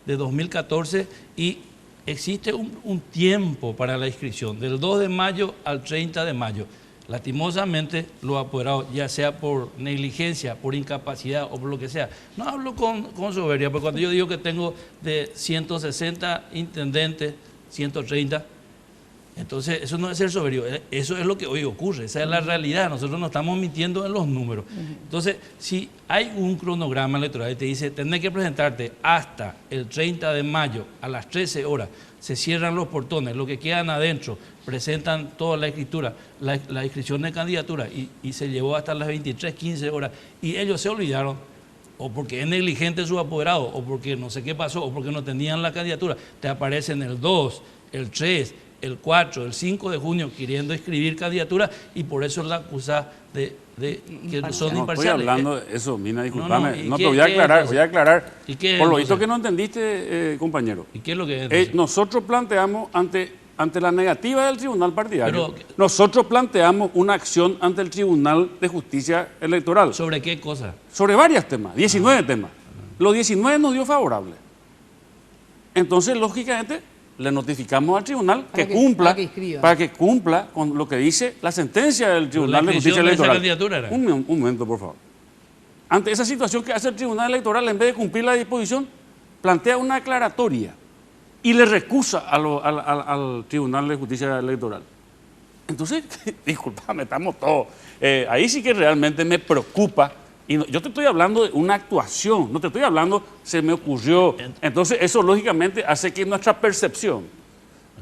de 2014 y existe un tiempo para la inscripción, del 2 de mayo al 30 de mayo. Lastimosamente, los apoderados, ya sea por negligencia, por incapacidad o por lo que sea, no hablo con soberbia, porque cuando yo digo que tengo de 160 intendentes, 130, entonces eso no es ser soberbio, eso es lo que hoy ocurre, esa es la realidad, nosotros no estamos mintiendo en los números. Entonces, si hay un cronograma electoral y te dice, tenés que presentarte hasta el 30 de mayo a las 13 horas, se cierran los portones, los que quedan adentro presentan toda la escritura, la inscripción de candidatura y se llevó hasta las 23:15 horas y ellos se olvidaron, o porque es negligente su apoderado, o porque no sé qué pasó, o porque no tenían la candidatura, te aparecen el 2, el 3, el 4, el 5 de junio queriendo escribir candidatura y por eso la acusa de que son imparciales. Estoy hablando de eso, Mina, discúlpame, no te voy a aclarar. ¿Y qué por lo visto que no entendiste, compañero. ¿Y qué es lo que es? Nosotros planteamos ante la negativa del Tribunal Partidario, nosotros planteamos una acción ante el Tribunal de Justicia Electoral. ¿Sobre qué cosa? Sobre varios temas, 19 temas. Los 19 nos dio favorable. Entonces, lógicamente, le notificamos al tribunal para que cumpla con lo que dice la sentencia del Tribunal de Justicia Electoral. Un momento, por favor. Ante esa situación que hace el Tribunal Electoral, en vez de cumplir la disposición, plantea una aclaratoria y le recusa al Tribunal de Justicia Electoral. Entonces, discúlpame, estamos todos. Ahí sí que realmente me preocupa Y yo te estoy hablando de una actuación, no te estoy hablando, se me ocurrió. Entonces eso lógicamente hace que nuestra percepción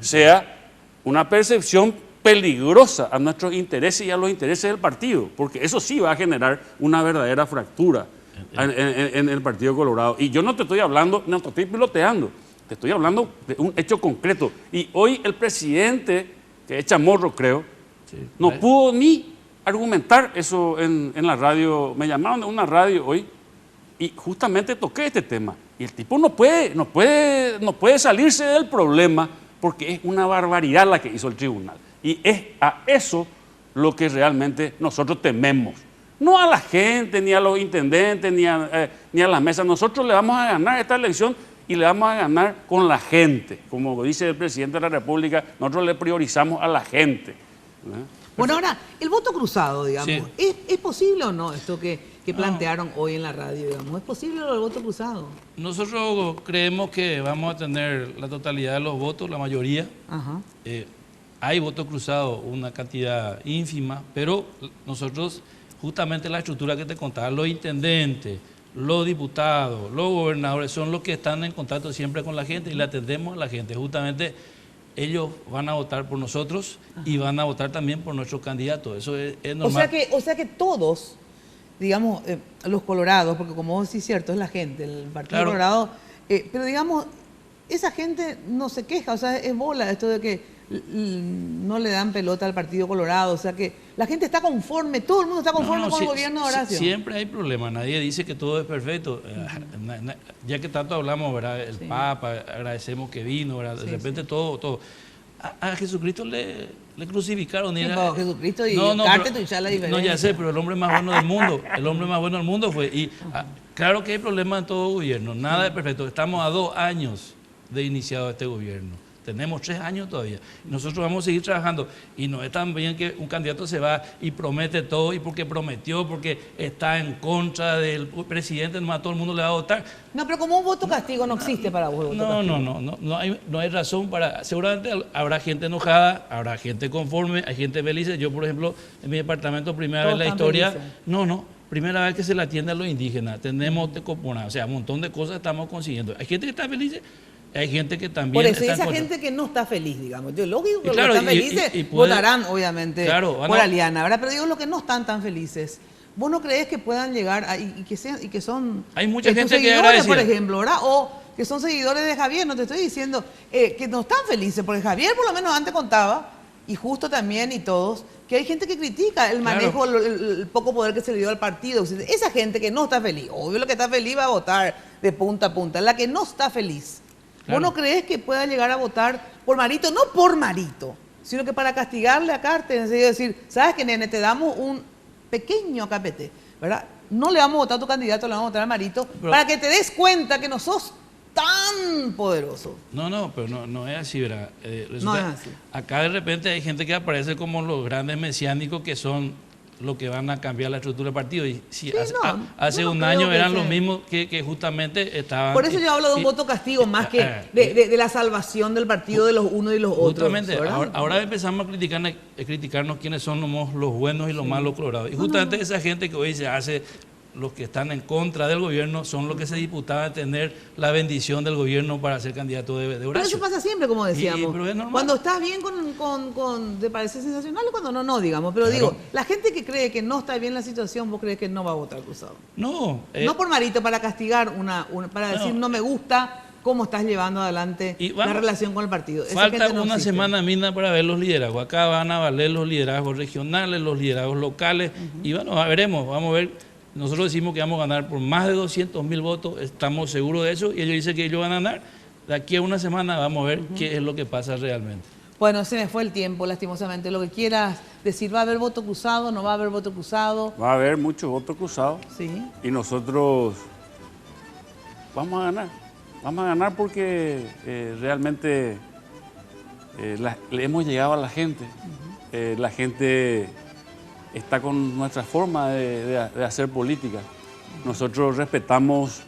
sea una percepción peligrosa a nuestros intereses y a los intereses del partido, porque eso sí va a generar una verdadera fractura en el Partido Colorado. Y yo no te estoy hablando, no te estoy piloteando, te estoy hablando de un hecho concreto. Y hoy el presidente, que es Chamorro creo, no pudo ni argumentar eso en la radio. Me llamaron de una radio hoy y justamente toqué este tema. Y el tipo no puede salirse del problema porque es una barbaridad la que hizo el tribunal. Y es a eso lo que realmente nosotros tememos. No a la gente, ni a los intendentes, ni a las mesas. Nosotros le vamos a ganar esta elección y le vamos a ganar con la gente. Como dice el presidente de la República, nosotros le priorizamos a la gente. Bueno, ahora, el voto cruzado, digamos, sí. ¿Es posible o no esto que plantearon hoy en la radio, digamos? ¿Es posible el voto cruzado? Nosotros creemos que vamos a tener la totalidad de los votos, la mayoría. Ajá. Hay voto cruzado, una cantidad ínfima, pero nosotros, justamente la estructura que te contaba, los intendentes, los diputados, los gobernadores, son los que están en contacto siempre con la gente y le atendemos a la gente. Justamente ellos van a votar por nosotros y van a votar también por nuestros candidatos. Eso es normal. O sea que todos, digamos, los colorados, porque como vos decís, cierto, es la gente, el Partido Colorado, pero digamos, esa gente no se queja, o sea, es bola esto de que no le dan pelota al Partido Colorado, o sea que la gente está conforme, todo el mundo está conforme con el gobierno de Horacio. Siempre hay problemas, nadie dice que todo es perfecto. Ya que tanto hablamos, ¿verdad? El Papa, agradecemos que vino, ¿verdad? De repente todo. A Jesucristo le crucificaron. Jesucristo y Cárteto y ya la diferencia. No, ya sé, pero el hombre más bueno del mundo, el hombre más bueno del mundo fue. Y claro que hay problemas en todo gobierno, nada es perfecto. Estamos a 2 años de iniciado este gobierno. Tenemos 3 años todavía. Nosotros vamos a seguir trabajando. Y no es tan bien que un candidato se va y promete todo y porque prometió, porque está en contra del presidente, a todo el mundo le va a votar. No, pero como un voto castigo no existe para vos. No hay razón para... Seguramente habrá gente enojada, habrá gente conforme, hay gente feliz. Yo, por ejemplo, en mi departamento, primera vez en la historia... Primera vez que se le atiende a los indígenas. Tenemos o sea, un montón de cosas estamos consiguiendo. Hay gente que está feliz. Hay gente que también... Por eso, esa gente que no está feliz, digamos. Yo lógico que los que están felices votarán, obviamente, por Aliana, ¿verdad? Pero digo, los que no están tan felices, ¿vos no crees que puedan llegar y que son... Hay mucha gente que agradecida, por ejemplo, ¿verdad? O que son seguidores de Javier, no te estoy diciendo que no están felices, porque Javier por lo menos antes contaba, y Justo también y todos, que hay gente que critica el manejo, el poco poder que se le dio al partido. Esa gente que no está feliz, obvio la que está feliz va a votar de punta a punta, la que no está feliz. ¿Vos no crees que pueda llegar a votar por Marito? No por Marito, sino que para castigarle a Cárteles, es decir, ¿sabes qué, nene? Te damos un pequeño acapete, ¿verdad? No le vamos a votar a tu candidato, le vamos a votar a Marito, para que te des cuenta que no sos tan poderoso. Pero no es así, ¿verdad? No es así. Acá de repente hay gente que aparece como los grandes mesiánicos que son los que van a cambiar la estructura del partido. Y hace un año eran los mismos que justamente estaban... Por eso yo hablo de un voto castigo más que de la salvación del partido de los unos y los otros. Justamente, ahora empezamos a criticarnos quiénes son los buenos y los malos colorados. Y justamente esa gente que hoy se hace... Los que están en contra del gobierno son los que se disputaban tener la bendición del gobierno para ser candidato de Horacio. Pero eso pasa siempre, como decíamos. Pero es normal. Cuando estás bien te parece sensacional, cuando no, digamos. Pero digo, la gente que cree que no está bien la situación, ¿vos crees que no va a votar cruzado? No. No por Marito, para castigar, para decir no me gusta cómo estás llevando adelante la relación con el partido. Falta una semana mina para ver los liderazgos. Acá van a valer los liderazgos regionales, los liderazgos locales. Y bueno, veremos, vamos a ver. Nosotros decimos que vamos a ganar por más de 200.000 votos, estamos seguros de eso, y ellos dicen que ellos van a ganar. De aquí a una semana vamos a ver qué es lo que pasa realmente. Bueno, se me fue el tiempo, lastimosamente. Lo que quieras decir, ¿va a haber voto cruzado? ¿No va a haber voto cruzado? Va a haber mucho voto cruzado. Sí. Y nosotros vamos a ganar. Vamos a ganar porque realmente le hemos llegado a la gente. La gente... está con nuestra forma de hacer política. Nosotros respetamos,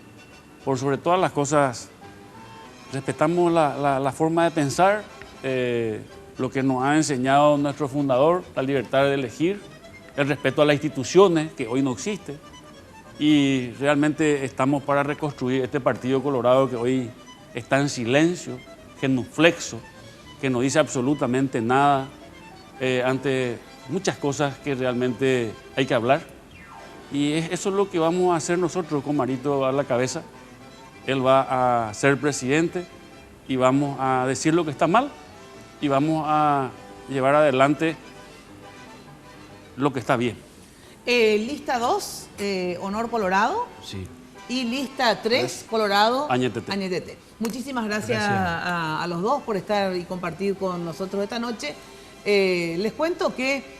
por sobre todas las cosas, respetamos la forma de pensar, lo que nos ha enseñado nuestro fundador, la libertad de elegir, el respeto a las instituciones, que hoy no existe. y realmente estamos para reconstruir este Partido Colorado que hoy está en silencio, genuflexo, que no dice absolutamente nada ante muchas cosas que realmente hay que hablar. Y eso es lo que vamos a hacer nosotros con Marito a la cabeza. Él va a ser presidente y vamos a decir lo que está mal y vamos a llevar adelante lo que está bien. Lista 2, Honor Colorado. Sí. Y lista 3, Colorado, Añetete. Añetete. Muchísimas gracias a los dos por estar y compartir con nosotros esta noche. Les cuento que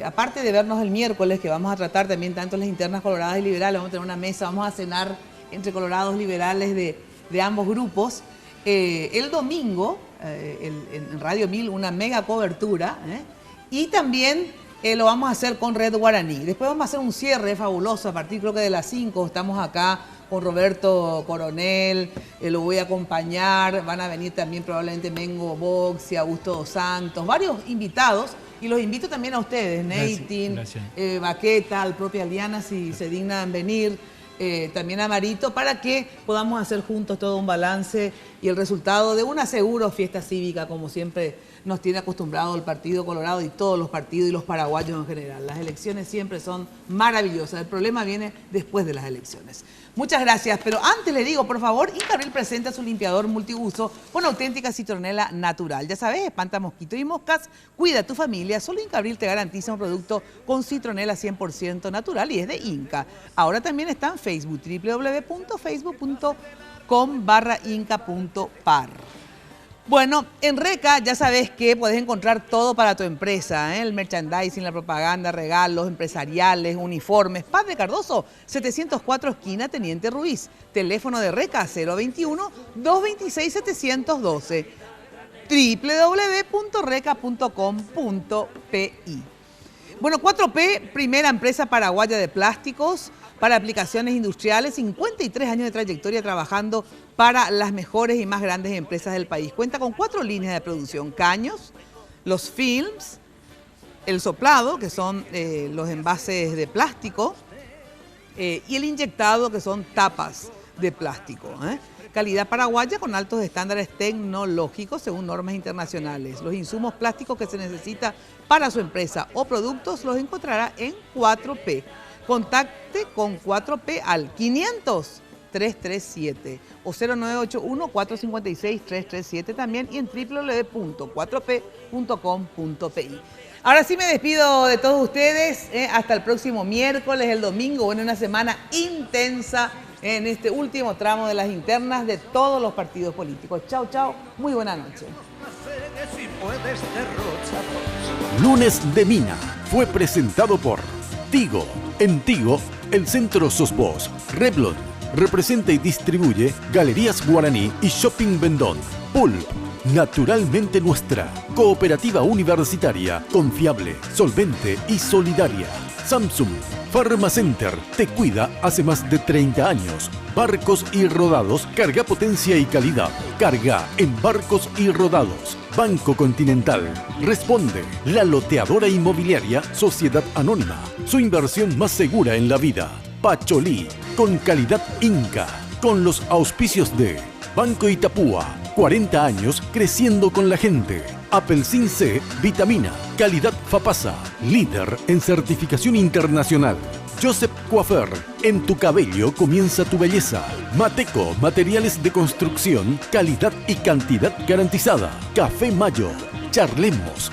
aparte de vernos el miércoles, que vamos a tratar también tanto las internas coloradas y liberales, vamos a tener una mesa, vamos a cenar entre colorados liberales de ambos grupos. El domingo, en Radio 1000, una mega cobertura, y también lo vamos a hacer con Red Guaraní. Después vamos a hacer un cierre fabuloso a partir, creo que de las 5. Estamos acá con Roberto Coronel, lo voy a acompañar. Van a venir también probablemente Mengo Boxi, Augusto Dos Santos, varios invitados. Y los invito también a ustedes, Neitin, Baqueta, al propio Aliana, si se dignan venir. También a Marito, para que podamos hacer juntos todo un balance y el resultado de una seguro fiesta cívica, como siempre nos tiene acostumbrado el Partido Colorado y todos los partidos y los paraguayos en general. Las elecciones siempre son maravillosas, el problema viene después de las elecciones. Muchas gracias, pero antes le digo, por favor, Incabril presenta su limpiador multiuso con auténtica citronela natural. Ya sabes, espanta mosquitos y moscas, cuida a tu familia. Solo Incabril te garantiza un producto con citronela 100% natural y es de Inca. Ahora también está en Facebook, www.facebook.com/inca.par. Bueno, en Reca ya sabes que puedes encontrar todo para tu empresa, el merchandising, la propaganda, regalos empresariales, uniformes. Paz de Cardoso, 704 esquina Teniente Ruiz. Teléfono de Reca 021-226-712. www.reca.com.pi. Bueno, 4P, primera empresa paraguaya de plásticos para aplicaciones industriales, 53 años de trayectoria trabajando para las mejores y más grandes empresas del país. Cuenta con 4 líneas de producción: caños, los films, el soplado, que son los envases de plástico, y el inyectado, que son tapas de plástico. Calidad paraguaya con altos estándares tecnológicos según normas internacionales. Los insumos plásticos que se necesita para su empresa o productos los encontrará en 4P. Contacte con 4P al 500-337 o 0981-456-337 también y en www.4p.com.pi. Ahora sí me despido de todos ustedes. Hasta el próximo miércoles, el domingo. Bueno, una semana intensa en este último tramo de las internas de todos los partidos políticos. Chao, chao. Muy buena noche. Lunes de Mina fue presentado por Tigo. En Tigo, el centro sos vos. Revlon representa y distribuye Galerías Guaraní y Shopping Vendón. Pulp, naturalmente nuestra. Cooperativa universitaria, confiable, solvente y solidaria. Samsung Pharmacenter te cuida hace más de 30 años. Barcos y Rodados, carga potencia y calidad. Carga en Barcos y Rodados. Banco Continental. Responde. La loteadora inmobiliaria Sociedad Anónima. Su inversión más segura en la vida. Pacholí. Con calidad Inca. Con los auspicios de Banco Itapúa. 40 años creciendo con la gente. Apelsin C, vitamina, calidad Fapasa, líder en certificación internacional. Joseph Coiffeur, en tu cabello comienza tu belleza. Mateco, materiales de construcción, calidad y cantidad garantizada. Café Mayo, charlemos,